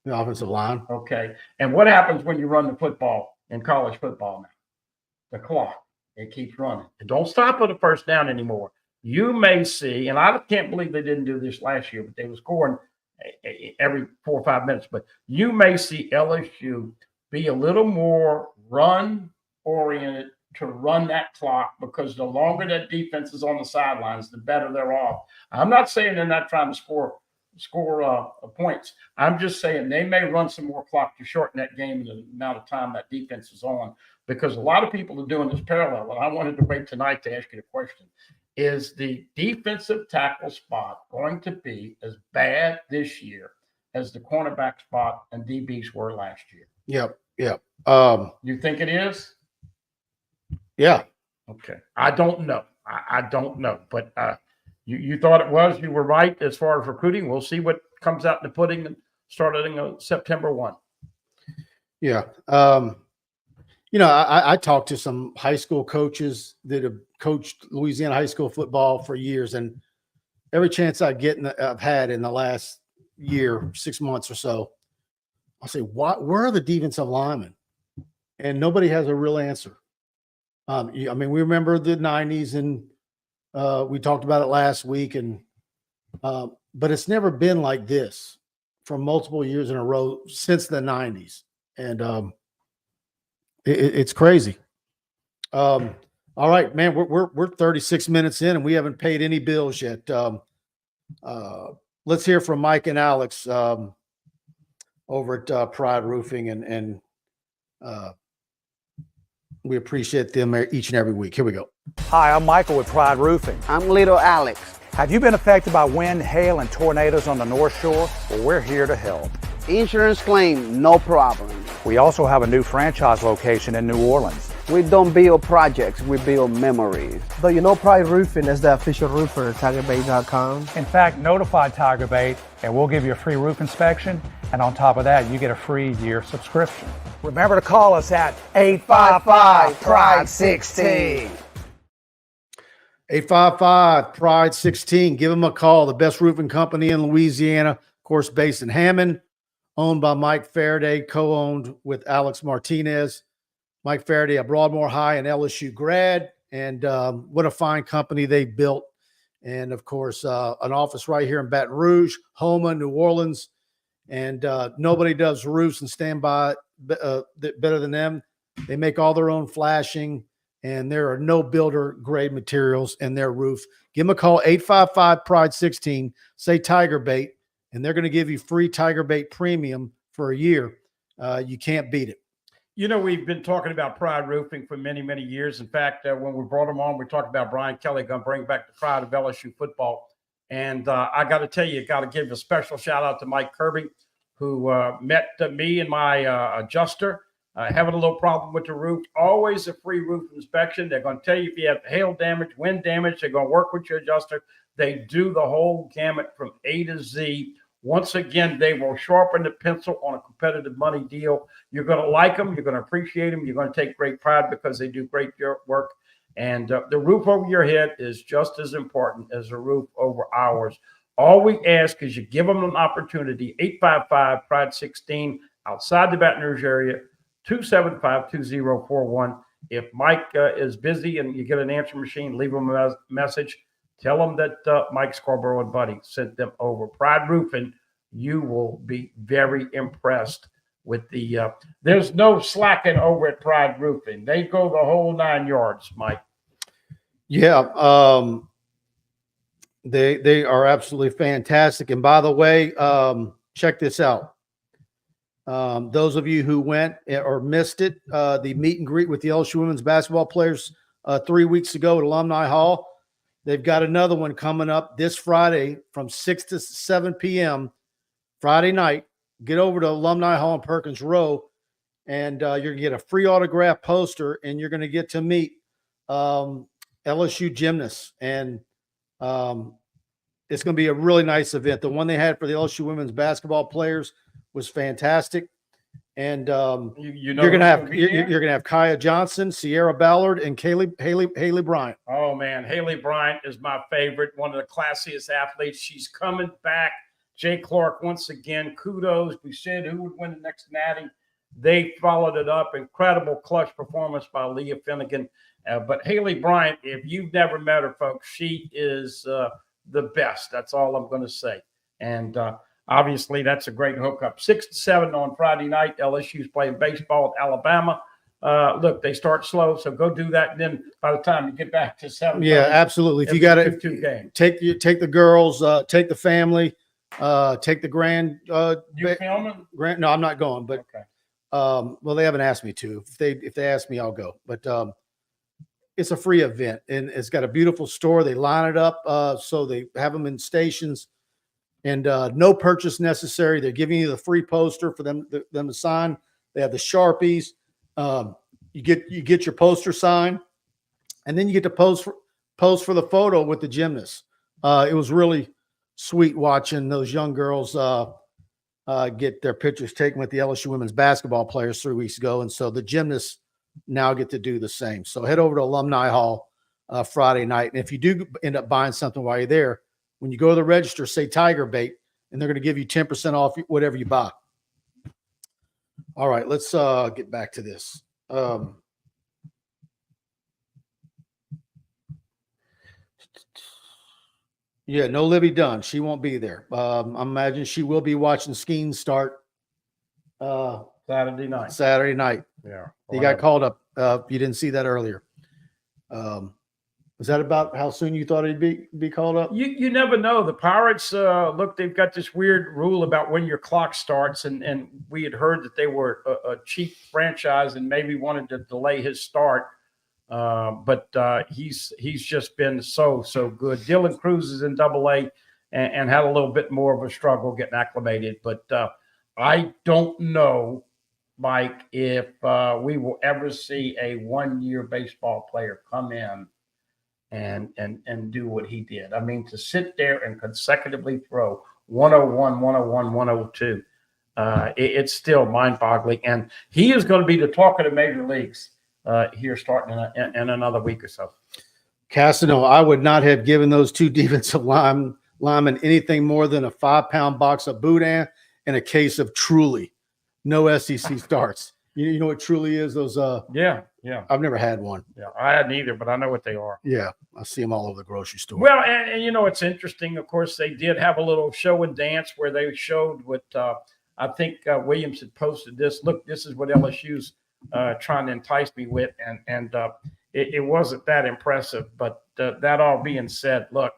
The offensive line. Okay. And what happens when you run the football in college football now? The clock. It keeps running. And don't stop at a first down anymore. You may see, and I can't believe they didn't do this last year, but they were scoring every 4 or 5 minutes. But you may see LSU be a little more run-oriented to run that clock, because the longer that defense is on the sidelines, the better they're off. I'm not saying they're not trying to score points. I'm just saying they may run some more clock to shorten that game and the amount of time that defense is on, because a lot of people are doing this parallel. And I wanted to wait tonight to ask you the question. Is the defensive tackle spot going to be as bad this year as the cornerback spot and DBs were last year? Yep. You think it is? Yeah. Okay. I don't know. I don't know. But you thought it was. You were right as far as recruiting. We'll see what comes out in the pudding starting September 1. Yeah. I talked to some high school coaches that have coached Louisiana high school football for years, and every chance I've had in the last year, 6 months or so, I'll say, where are the defensive linemen? And nobody has a real answer. We remember the 90s, and we talked about it last week, and but it's never been like this for multiple years in a row since the 90s. And it's crazy. All right, man, we're 36 minutes in and we haven't paid any bills yet. Let's hear from Mike and Alex over at Pride Roofing, and we appreciate them each and every week. Here we go. Hi, I'm Michael with Pride Roofing. I'm Little Alex. Have you been affected by wind, hail, and tornadoes on the North Shore? Well, we're here to help. Insurance claim, no problem. We also have a new franchise location in New Orleans. We don't build projects, we build memories. But you know Pride Roofing is the official roofer at TigerBait.com. In fact, notify TigerBait and we'll give you a free roof inspection. And on top of that, you get a free year subscription. Remember to call us at 855-PRIDE-16. 855-PRIDE-16. Give them a call. The best roofing company in Louisiana, of course, based in Hammond, owned by Mike Faraday, co-owned with Alex Martinez. Mike Faraday, a Broadmoor High and LSU grad, and what a fine company they built. And, of course, an office right here in Baton Rouge, Houma, New Orleans, and nobody does roofs and standby better than them. They make all their own flashing, and there are no builder-grade materials in their roof. Give them a call, 855-PRIDE-16, say TigerBait, and they're going to give you free TigerBait Premium for a year. You can't beat it. You know, we've been talking about Pride Roofing for many, many years. In fact, when we brought them on, we talked about Brian Kelly going to bring back the pride of LSU football. And I got to tell you, got to give a special shout out to Mike Kirby, who met me and my adjuster having a little problem with the roof. Always a free roof inspection. They're going to tell you if you have hail damage, wind damage. They're going to work with your adjuster. They do the whole gamut from A to Z. Once again, they will sharpen the pencil on a competitive money deal. You're going to like them. You're going to appreciate them. You're going to take great pride because they do great work. And the roof over your head is just as important as the roof over ours. All we ask is you give them an opportunity. 855-PRIDE-16 outside the Baton Rouge area, 275-2041. If Mike is busy and you get an answer machine, leave him a message. Tell them that Mike Scarborough and Buddy sent them over. Pride Roofing, you will be very impressed with the there's no slacking over at Pride Roofing. They go the whole 9 yards, Mike. Yeah, they are absolutely fantastic. And by the way, check this out. Those of you who went or missed it, the meet and greet with the LSU women's basketball players 3 weeks ago at Alumni Hall. They've got another one coming up this Friday from 6 to 7 p.m. Friday night. Get over to Alumni Hall in Perkins Row, and you're going to get a free autograph poster, and you're going to get to meet LSU gymnasts. And it's going to be a really nice event. The one they had for the LSU women's basketball players was fantastic. And You know you're gonna who's have be there? you're gonna have Kaya Johnson, Sierra Ballard, and Haley Bryant. Oh man, Haley Bryant is my favorite, one of the classiest athletes. She's coming back. Jay Clark, once again, kudos. We said who would win the next natty. They followed it up. Incredible clutch performance by Leah Finnegan. But Haley Bryant, if you've never met her, folks, she is the best. That's all I'm going to say. And obviously, that's a great hookup. 6 to 7 on Friday night. LSU's playing baseball at Alabama. Look, they start slow, so go do that. And then by the time you get back to 7, Yeah, absolutely. If you got to take the girls, take the family, take the grand. You filming? No, I'm not going. But Okay. well, they haven't asked me to. If they ask me, I'll go. But it's a free event, and it's got a beautiful store. They line it up so they have them in stations, and no purchase necessary. They're giving you the free poster for them to sign. They have the Sharpies. You get your poster signed, and then you get to pose for the photo with the gymnasts. It was really sweet watching those young girls get their pictures taken with the LSU women's basketball players 3 weeks ago, and so the gymnasts now get to do the same. So head over to Alumni Hall Friday night, and if you do end up buying something while you're there, when you go to the register, say TigerBait, and they're going to give you 10% off whatever you buy. All right, let's get back to this. Yeah, no Libby Dunn. She won't be there. I imagine she will be watching skiing start Saturday night. Saturday night. Yeah. He got called up. You didn't see that earlier. Was that about how soon you thought he'd be called up? You never know. The Pirates, look, they've got this weird rule about when your clock starts, and we had heard that they were a cheap franchise and maybe wanted to delay his start. But he's just been so good. Dylan Cruz is in Double-A and had a little bit more of a struggle getting acclimated. But I don't know, Mike, if we will ever see a one-year baseball player come in and do what he did. I mean, to sit there and consecutively throw 101, 101, 102, it's still mind-boggling. And he is going to be the talk of the major leagues here starting in another week or so. Castano, I would not have given those two defensive linemen anything more than a 5-pound box of Boudin and a case of Truly. No SEC starts. You know what Truly is? Those Yeah. I've never had one. Yeah, I hadn't either, but I know what they are. Yeah, I see them all over the grocery store. Well, and you know, it's interesting. Of course, they did have a little show and dance where they showed what I think Williams had posted this. Look, this is what LSU's trying to entice me with, and it wasn't that impressive. But that all being said, look,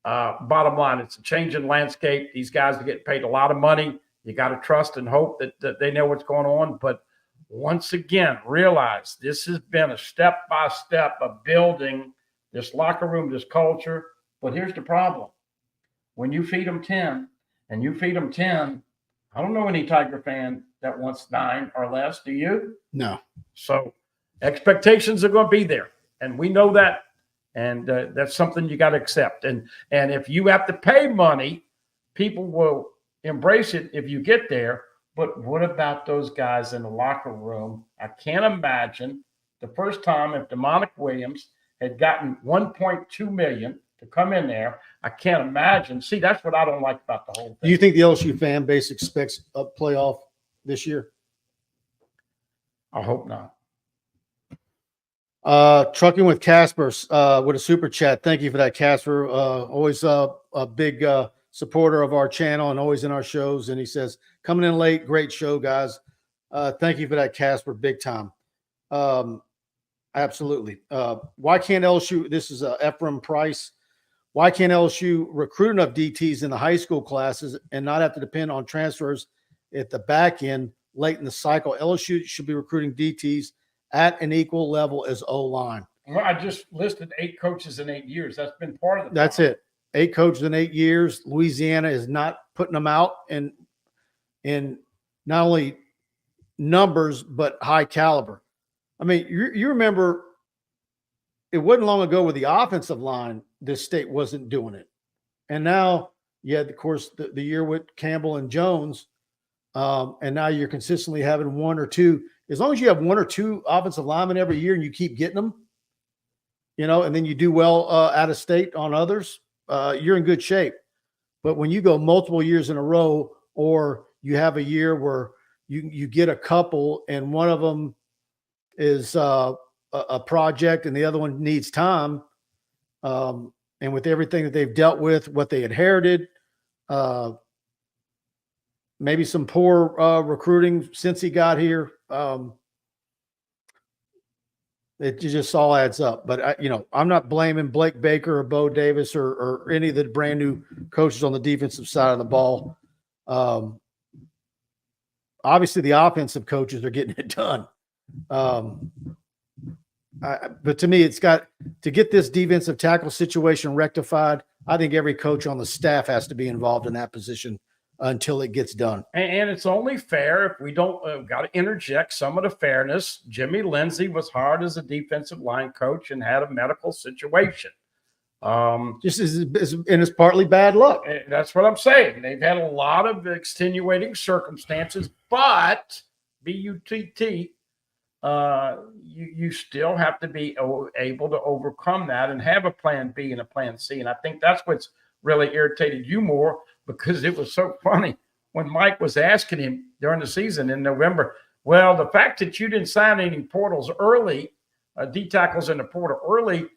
bottom line, it's a changing landscape. These guys are getting paid a lot of money. You got to trust and hope that they know what's going on. But once again, realize this has been a step-by-step of building this locker room, this culture. But here's the problem. When you feed them 10 and you feed them 10, I don't know any Tiger fan that wants 9 or less. Do you? No. So expectations are going to be there. And we know that. And that's something you got to accept. And if you have to pay money, people will embrace it if you get there. But what about those guys in the locker room? I can't imagine the first time if Demonic Williams had gotten $1.2 million to come in there. I can't imagine. See, that's what I don't like about the whole thing. Do you think the LSU fan base expects a playoff this year? I hope not. Trucking with Casper with a super chat. Thank you for that, Casper. Always a big supporter of our channel and always in our shows. And he says, coming in late, great show, guys. Thank you for that, Casper, big time. Absolutely. Why can't LSU, this is Ephraim Price, why can't LSU recruit enough DTs in the high school classes and not have to depend on transfers at the back end late in the cycle? LSU should be recruiting DTs at an equal level as O-line. Well, I just listed 8 coaches in 8 years. That's been part of the That's problem. it. 8 coaches in 8 years. Louisiana is not putting them out in not only numbers, but high caliber. I mean, you remember it wasn't long ago with the offensive line, this state wasn't doing it. And now you had, of course, the year with Campbell and Jones. And now you're consistently having one or two. As long as you have one or two offensive linemen every year and you keep getting them, and then you do well out of state on others, you're in good shape. But when you go multiple years in a row, or you have a year where you get a couple and one of them is a project and the other one needs time, and with everything that they've dealt with, what they inherited, maybe some poor recruiting since he got here, it just all adds up. But I'm not blaming Blake Baker or Bo Davis or any of the brand new coaches on the defensive side of the ball. Obviously the offensive coaches are getting it done. But to me, it's got to get this defensive tackle situation rectified. I think every coach on the staff has to be involved in that position until it gets done. And it's only fair if we don't got to interject some of the fairness. Jimmy Lindsey was hired as a defensive line coach and had a medical situation. And it's partly bad luck. That's what I'm saying. They've had a lot of extenuating circumstances, but BUTT, you still have to be able to overcome that and have a plan B and a plan C. And I think that's what's really irritated you more, because it was so funny when Mike was asking him during the season in November, well, the fact that you didn't sign any portals early, D tackles in the portal early,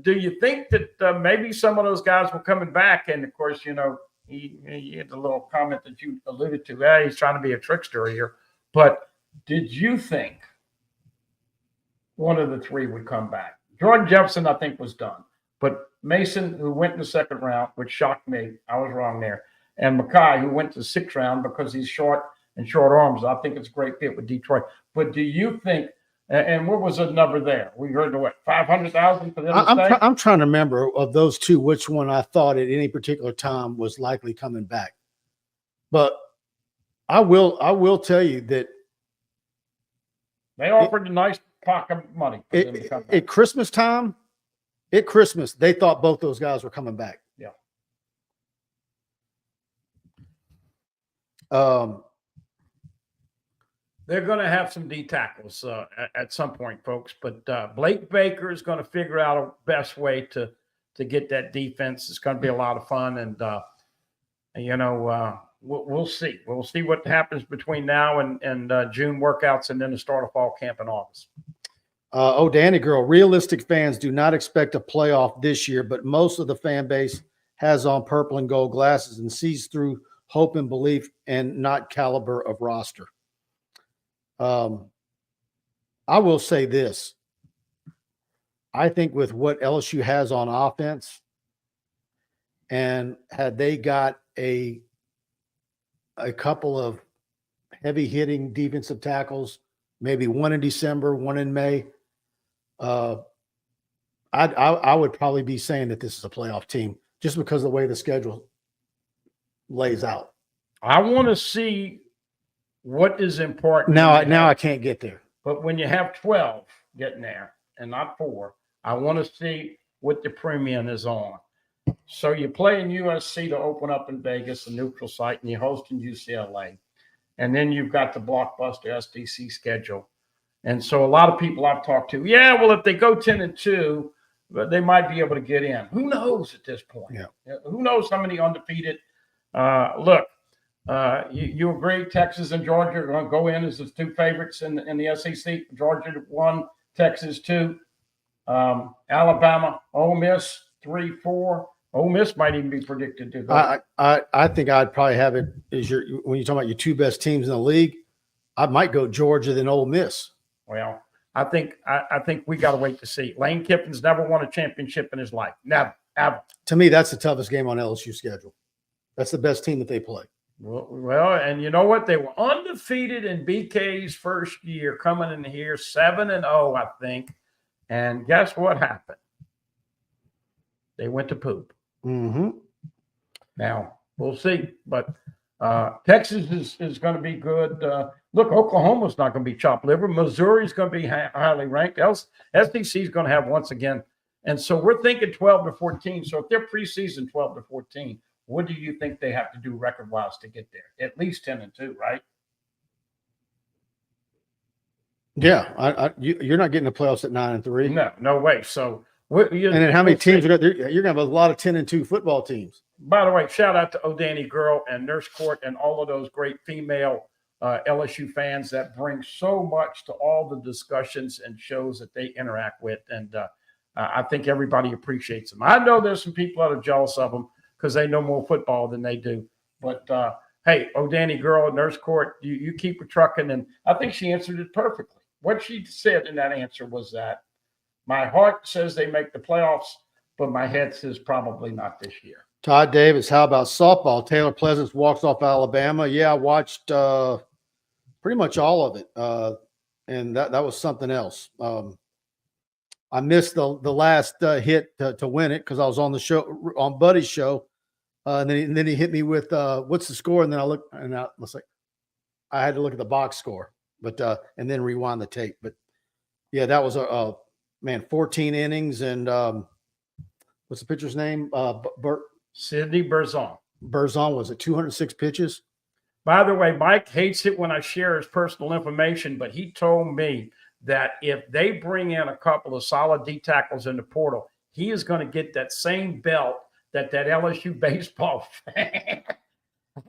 do you think that maybe some of those guys were coming back? And of course, he had the little comment that you alluded to. He's trying to be a trickster here. But did you think one of the three would come back? Jordan Jefferson, I think, was done. But Mason, who went in the second round, which shocked me, I was wrong there. And Mackay, who went to the sixth round because he's short and short arms, I think it's a great fit with Detroit. But do you think, and what was the number there? We heard what, 500,000 for them to stay? I'm trying to remember of those two, which one I thought at any particular time was likely coming back. But I will tell you that they offered a nice pocket of money for them to come back. At Christmas time. At Christmas, they thought both those guys were coming back. Yeah. They're going to have some D tackles at some point, folks. But Blake Baker is going to figure out a best way to get that defense. It's going to be a lot of fun, and we'll see. We'll see what happens between now and June workouts, and then the start of fall camp in August. Danny girl, realistic fans do not expect a playoff this year, but most of the fan base has on purple and gold glasses and sees through hope and belief and not caliber of roster. I will say this. I think with what LSU has on offense, and had they got a couple of heavy hitting defensive tackles, maybe one in December, one in May, I would probably be saying that this is a playoff team just because of the way the schedule lays out. I want to see what is important. Now I can't get there. But when you have 12 getting there and not 4, I want to see what the premium is on. So you play in USC to open up in Vegas, a neutral site, and you host in UCLA. And then you've got the blockbuster SDC schedule. And so a lot of people I've talked to, if they go 10-2, they might be able to get in. Who knows at this point? Yeah. Who knows how many undefeated? You agree Texas and Georgia are going to go in as the two favorites in the SEC? Georgia 1, Texas 2. Alabama, Ole Miss 3, 4. Ole Miss might even be predicted to go. I think I'd probably have it as when you talk about your two best teams in the league. I might go Georgia than Ole Miss. Well, I think we got to wait to see. Lane Kiffin's never won a championship in his life. Never, ever. To me, that's the toughest game on LSU's schedule. That's the best team that they play. Well, and you know what? They were undefeated in BK's first year, coming in here 7-0, I think. And guess what happened? They went to poop. Mm-hmm. Now, we'll see. But Texas is going to be good. Look, Oklahoma's not going to be chopped liver. Missouri's going to be highly ranked. SEC is going to have once again. And so we're thinking 12-14. So if they're preseason 12-14, what do you think they have to do record-wise to get there? At least 10-2, right? Yeah, you're not getting the playoffs at 9-3. No way. So, and then how many teams are going? You're going to have a lot of 10-2 football teams. By the way, shout out to O'Danny Girl and Nurse Court and all of those great female LSU fans that bring so much to all the discussions and shows that they interact with. And I think everybody appreciates them. I know there's some people that are jealous of them because they know more football than they do. But hey, O'Danny Girl, Nurse Court, you keep her trucking. And I think she answered it perfectly. What she said in that answer was that my heart says they make the playoffs, but my head says probably not this year. Todd Davis, how about softball? Taylor Pleasance walks off Alabama. Yeah, I watched pretty much all of it, and that was something else. I missed the last hit to win it because I was on the show, on Buddy's show, and then he hit me with what's the score, and then I looked and I was like, I had to look at the box score, but and then rewind the tape. But yeah, that was a 14 innings, and what's the pitcher's name? Sidney Berzon. Berzon, was it 206 pitches? By the way, Mike hates it when I share his personal information, but he told me that if they bring in a couple of solid D tackles in the portal, he is going to get that same belt that LSU baseball fan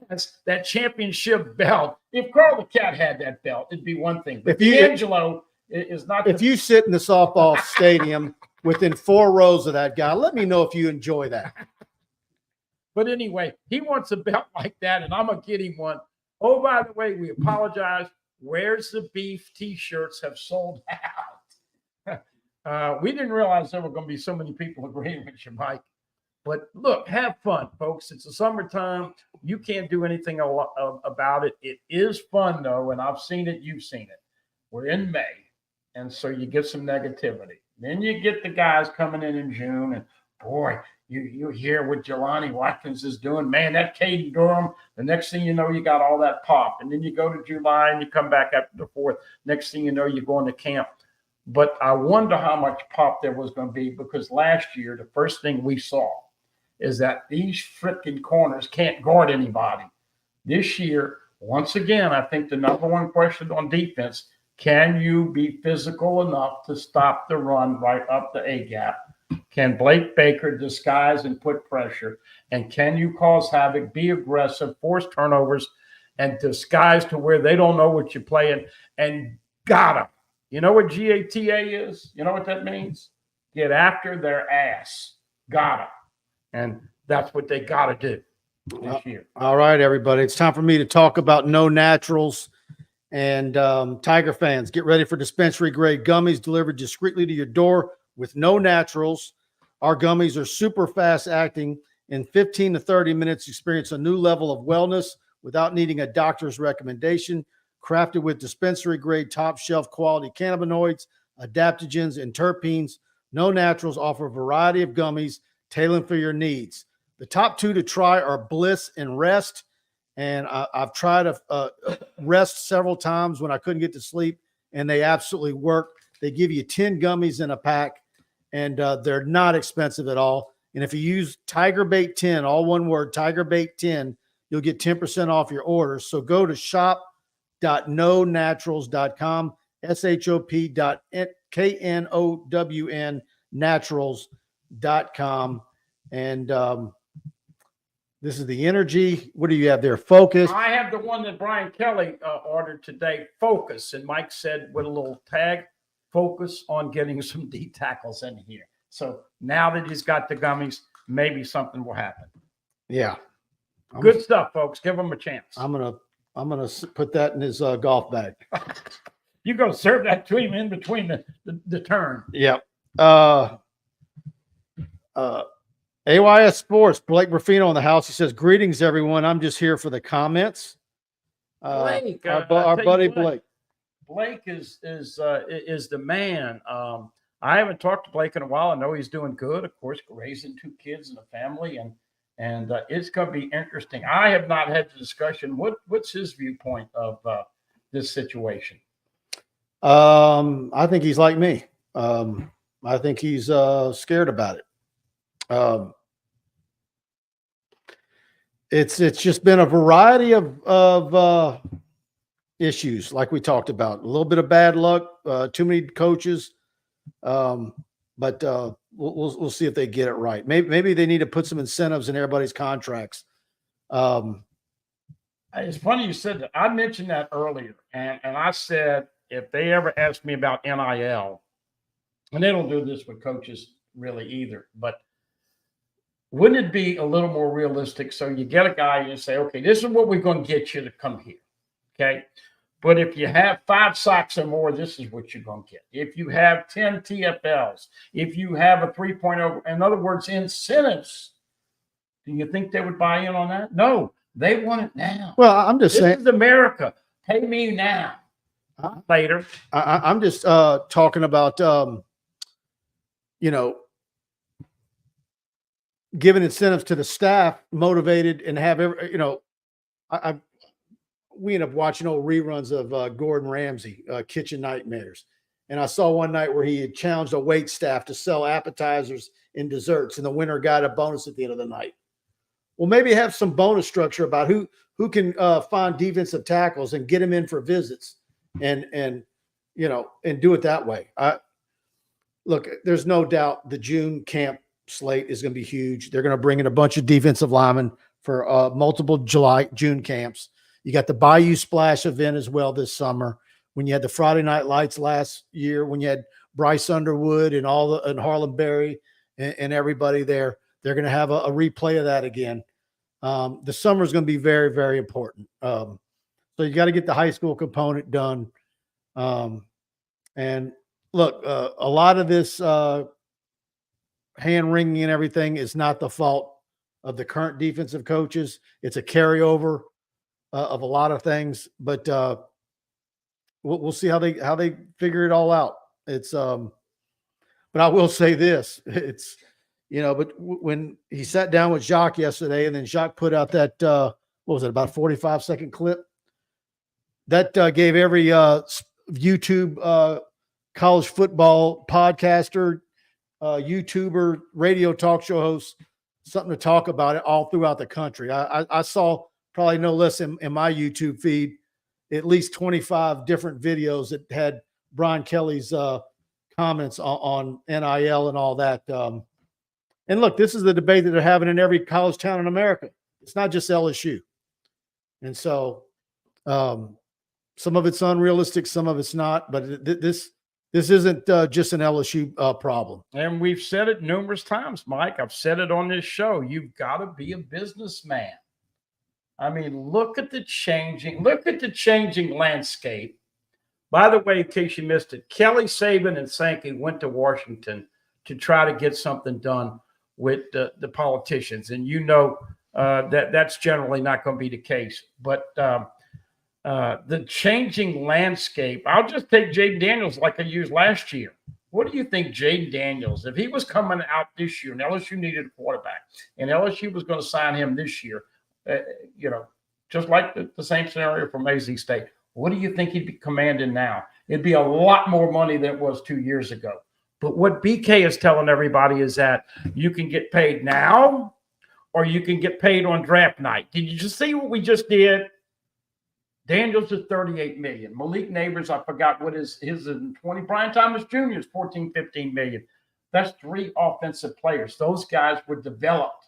has, that championship belt. If Carl the Cat had that belt, it'd be one thing. But D'Angelo is not. If you sit in the softball stadium within 4 rows of that guy, let me know if you enjoy that. But anyway, he wants a belt like that, and I'm going to get him one. Oh, by the way, we apologize. Where's the Beef T-shirts have sold out. We didn't realize there were going to be so many people agreeing with you, Mike. But look, have fun, folks. It's the summertime. You can't do anything about it. It is fun, though, and I've seen it. You've seen it. We're in May, and so you get some negativity. Then you get the guys coming in June, and boy, you hear what Jelani Watkins is doing. Man, that Caden Durham, the next thing you know, you got all that pop. And then you go to July and you come back after the 4th. Next thing you know, you're going to camp. But I wonder how much pop there was going to be, because last year, the first thing we saw is that these freaking corners can't guard anybody. This year, once again, I think the number one question on defense, can you be physical enough to stop the run right up the A-gap? Can Blake Baker disguise and put pressure? And can you cause havoc, be aggressive, force turnovers, and disguise to where they don't know what you're playing? And got them. You know what GATA is? You know what that means? Get after their ass. Got them. And that's what they got to do this year. All right, everybody. It's time for me to talk about KnowNaturals. And Tiger fans, get ready for dispensary grade gummies delivered discreetly to your door with KnowNaturals. Our gummies are super fast acting. In 15 to 30 minutes, experience a new level of wellness without needing a doctor's recommendation. Crafted with dispensary grade top shelf quality cannabinoids, adaptogens, and terpenes, KnowNaturals offer a variety of gummies tailored for your needs. The top 2 to try are BLISS and Rest. And I've tried Rest several times when I couldn't get to sleep, and they absolutely work. They give you 10 gummies in a pack, and they're not expensive at all. And if you use TigerBait 10, all one word, TigerBait 10, you'll get 10% off your orders. So go to shop.knownaturals.com, shop.known naturals.com. And this is the energy. What do you have there? Focus. I have the one that Brian Kelly ordered today, Focus. And Mike said with a little tag, focus on getting some D tackles in here. So now that he's got the gummies, maybe something will happen. Yeah. Good stuff, folks. Give him a chance. I'm gonna put that in his golf bag. You go serve that to him in between the turn. Yep. AYS Sports, Blake Ruffino in the house. He says, greetings, everyone. I'm just here for the comments. Blake, our buddy Blake. Blake is the man. I haven't talked to Blake in a while. I know he's doing good. Of course, raising 2 kids and a family, and it's going to be interesting. I have not had the discussion. What's his viewpoint of this situation? I think he's like me. I think he's scared about it. It's just been a variety of issues like we talked about. A little bit of bad luck, too many coaches, but we'll see if they get it right. Maybe they need to put some incentives in everybody's contracts. It's funny you said that. I mentioned that earlier, and I said if they ever ask me about NIL, and they don't do this with coaches really either, but wouldn't it be a little more realistic? So you get a guy and you say, okay, this is what we're going to get you to come here. Okay. But if you have 5 socks or more, this is what you're going to get. If you have 10 TFLs, if you have a 3.0, in other words, incentives, do you think they would buy in on that? No, they want it now. Well, I'm just saying. This is America. Pay me now. Later. I'm just talking about, giving incentives to the staff, motivated, and have we end up watching old reruns of Gordon Ramsay, Kitchen Nightmares. And I saw one night where he had challenged a wait staff to sell appetizers and desserts, and the winner got a bonus at the end of the night. Well, maybe have some bonus structure about who can find defensive tackles and get them in for visits and do it that way. Look, there's no doubt the June camp slate is going to be huge. They're going to bring in a bunch of defensive linemen for multiple June camps. You got the Bayou Splash event as well this summer. When you had the Friday Night Lights last year, when you had Bryce Underwood and and Harlan Berry and everybody there, they're going to have a replay of that again. The summer is going to be very, very important. So you got to get the high school component done. And look, a lot of this hand wringing and everything is not the fault of the current defensive coaches. It's a carryover of a lot of things, but we'll see how they figure it all out. It's but I will say this, it's but when he sat down with Jacques yesterday, and then Jacques put out that what was it, about a 45-second clip that gave every YouTube college football podcaster, YouTuber, radio talk show host something to talk about it all throughout the country. I saw probably no less in my YouTube feed, at least 25 different videos that had Brian Kelly's comments on NIL and all that. And look, this is the debate that they're having in every college town in America. It's not just LSU. And so some of it's unrealistic, some of it's not, but this isn't just an LSU problem. And we've said it numerous times, Mike. I've said it on this show. You've got to be a businessman. I mean, look at the changing landscape. By the way, in case you missed it, Kelly, Saban, and Sankey went to Washington to try to get something done with the politicians. And that's generally not going to be the case. But the changing landscape, I'll just take Jaden Daniels like I used last year. What do you think Jaden Daniels, if he was coming out this year and LSU needed a quarterback and LSU was going to sign him this year, just like the same scenario for Maisie State, what do you think he'd be commanding now? It'd be a lot more money than it was 2 years ago. But what BK is telling everybody is that you can get paid now or you can get paid on draft night. Did you just see what we just did? Daniels is $38 million. Malik Neighbors, I forgot what his is in 20. Brian Thomas Jr. is $14-15 million. That's 3 offensive players. Those guys were developed.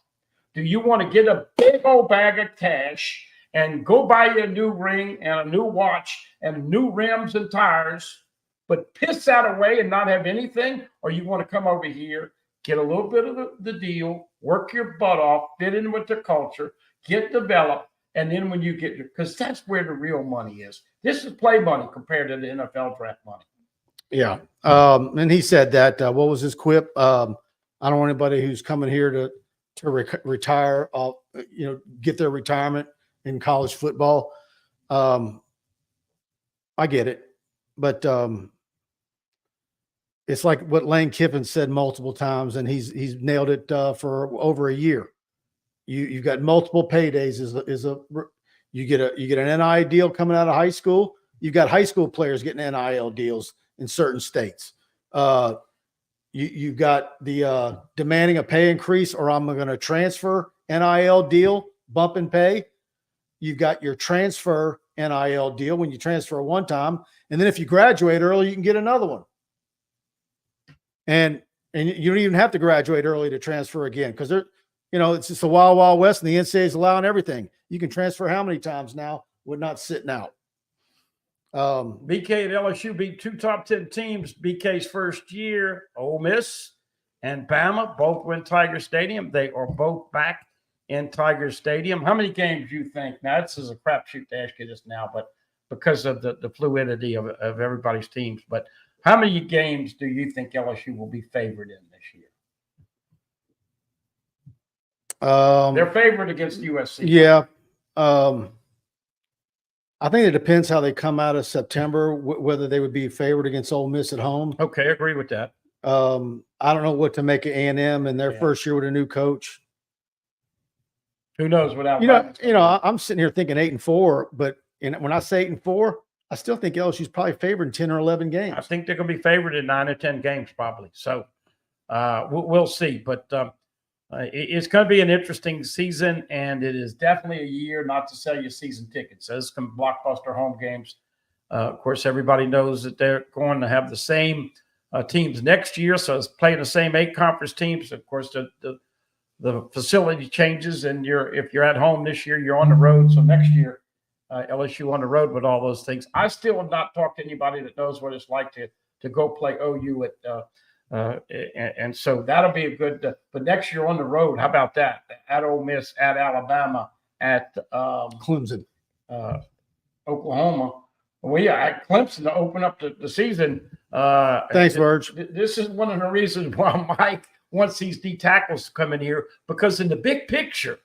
Do you want to get a big old bag of cash and go buy you a new ring and a new watch and new rims and tires, but piss that away and not have anything? Or you want to come over here, get a little bit of the deal, work your butt off, fit in with the culture, get developed, and then when you get because that's where the real money is. This is play money compared to the NFL draft money. Yeah. And he said that, what was his quip? I don't want anybody who's coming here to retire, get their retirement in college football. I get it, but it's like what Lane Kiffin said multiple times, and he's nailed it for over a year. You've got multiple paydays. You get an NIL deal coming out of high school. You've got high school players getting NIL deals in certain states. You've got the demanding a pay increase, or I'm going to transfer NIL deal, bump and pay. You've got your transfer NIL deal when you transfer one time. And then if you graduate early, you can get another one. And you don't even have to graduate early to transfer again, because it's just the wild, wild west, and the NCAA is allowing everything. You can transfer how many times now with not sitting out. BK and LSU beat 2 top 10 teams. BK's first year, Ole Miss and Bama both win Tiger Stadium. They are both back in Tiger Stadium. How many games do you think? Now, this is a crapshoot to ask you this now, but because of the fluidity of everybody's teams. But how many games do you think LSU will be favored in this year? They're favored against USC. Yeah. I think it depends how they come out of September, whether they would be favored against Ole Miss at home. Okay, I agree with that. I don't know what to make of A&M in their first year with a new coach. Who knows without I'm sitting here thinking 8-4, but when I say 8-4, I still think LSU's probably favored in 10 or 11 games. I think they're going to be favored in 9 or 10 games probably. So we'll see. But it's going to be an interesting season, and it is definitely a year not to sell you season tickets. Those can blockbuster home games. Of course, everybody knows that they're going to have the same teams next year, so it's playing the same 8 conference teams. Of course, the facility changes, and if you're at home this year, you're on the road. So next year, LSU on the road with all those things. I still have not talked to anybody that knows what it's like to go play OU and so that'll be a good. But next year on the road, how about that? At Ole Miss, at Alabama, at Clemson, Oklahoma. Well, yeah, at Clemson to open up the season. Thanks, Verge. This is one of the reasons why Mike wants these D tackles to come in here, because in the big picture,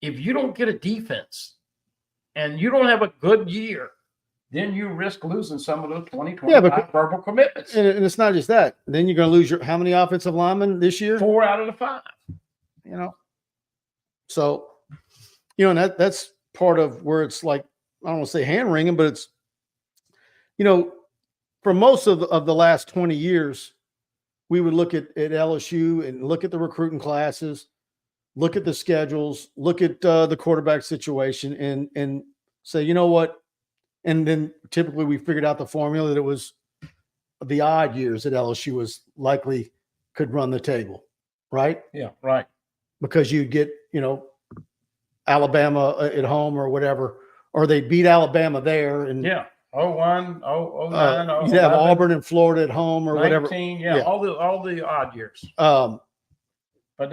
if you don't get a defense and you don't have a good year, then you risk losing some of those 2025 verbal commitments. And it's not just that. Then you're going to lose how many offensive linemen this year? 4 out of the 5. So, and that's part of where it's like, I don't want to say hand wringing, but it's, for most of the last 20 years, we would look at LSU and look at the recruiting classes, look at the schedules, look at the quarterback situation, and say, you know what? And then typically we figured out the formula that it was the odd years that LSU was likely could run the table, right? Yeah, right. Because you'd get, Alabama at home or whatever, or they beat Alabama there. And 01, 09, you'd have Auburn and Florida at home or 19, whatever. all the odd years. But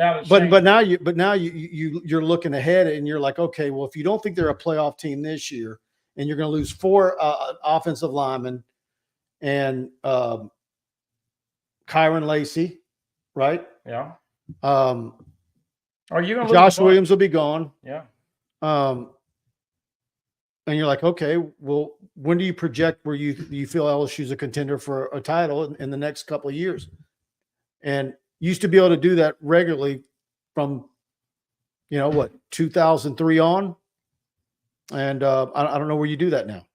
now you're looking ahead and you're like, okay, well, if you don't think they're a playoff team this year, and you're going to lose 4 offensive linemen and Kyron Lacey, right? Yeah. Are you going to Josh Williams will be gone. Yeah. And you're like, okay, well, when do you project where you feel LSU's a contender for a title in the next couple of years? And used to be able to do that regularly from, 2003 on. And I don't know where you do that now.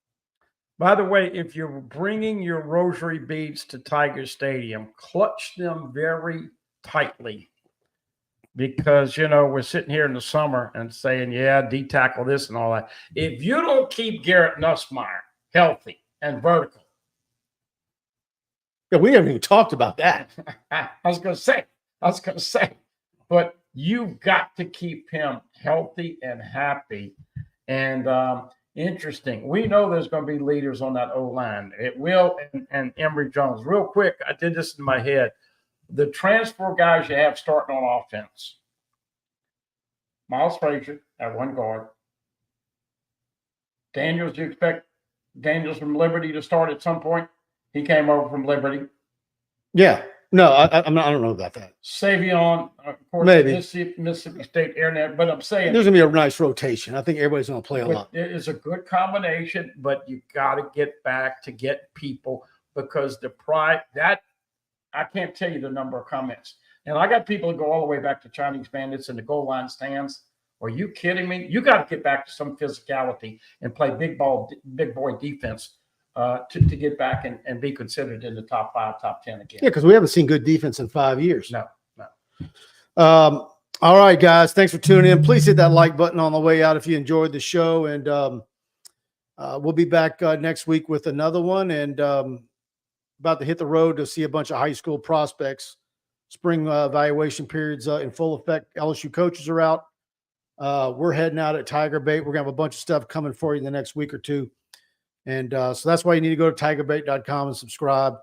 By the way, if you're bringing your rosary beads to Tiger Stadium, clutch them very tightly, because, we're sitting here in the summer and saying, D-tackle this and all that. If you don't keep Garrett Nussmeier healthy and vertical. Yeah, we haven't even talked about that. I was going to say, but you've got to keep him healthy and happy. And interesting. We know there's going to be leaders on that O-line. It will, and Emory Jones. Real quick, I did this in my head. The transfer guys you have starting on offense. Miles Frazier at one guard. Daniels, you expect Daniels from Liberty to start at some point? He came over from Liberty. Yeah. No, I don't know about that. Savion, of course, maybe Mississippi State Airnet, but I'm saying there's gonna be a nice rotation. I think everybody's gonna play a lot. It is a good combination, but you got to get back to get people, because the pride that I can't tell you the number of comments. And I got people that go all the way back to Chinese Bandits in the goal line stands. Are you kidding me? You got to get back to some physicality and play big boy defense. To get back and be considered in the top 5, top 10 again. Yeah, because we haven't seen good defense in 5 years. No. All right, guys. Thanks for tuning in. Please hit that like button on the way out if you enjoyed the show. And We'll be back next week with another one, and about to hit the road to see a bunch of high school prospects. Spring evaluation periods in full effect. LSU coaches are out. We're heading out at TigerBait. We're going to have a bunch of stuff coming for you in the next week or two. And so that's why you need to go to TigerBait.com and subscribe.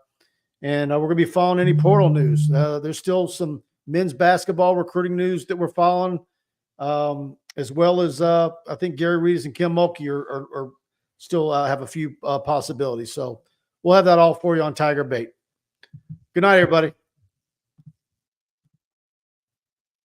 And we're going to be following any portal news. There's still some men's basketball recruiting news that we're following, as well as I think Gary Reedus and Kim Mulkey are still have a few possibilities. So we'll have that all for you on TigerBait. Good night, everybody.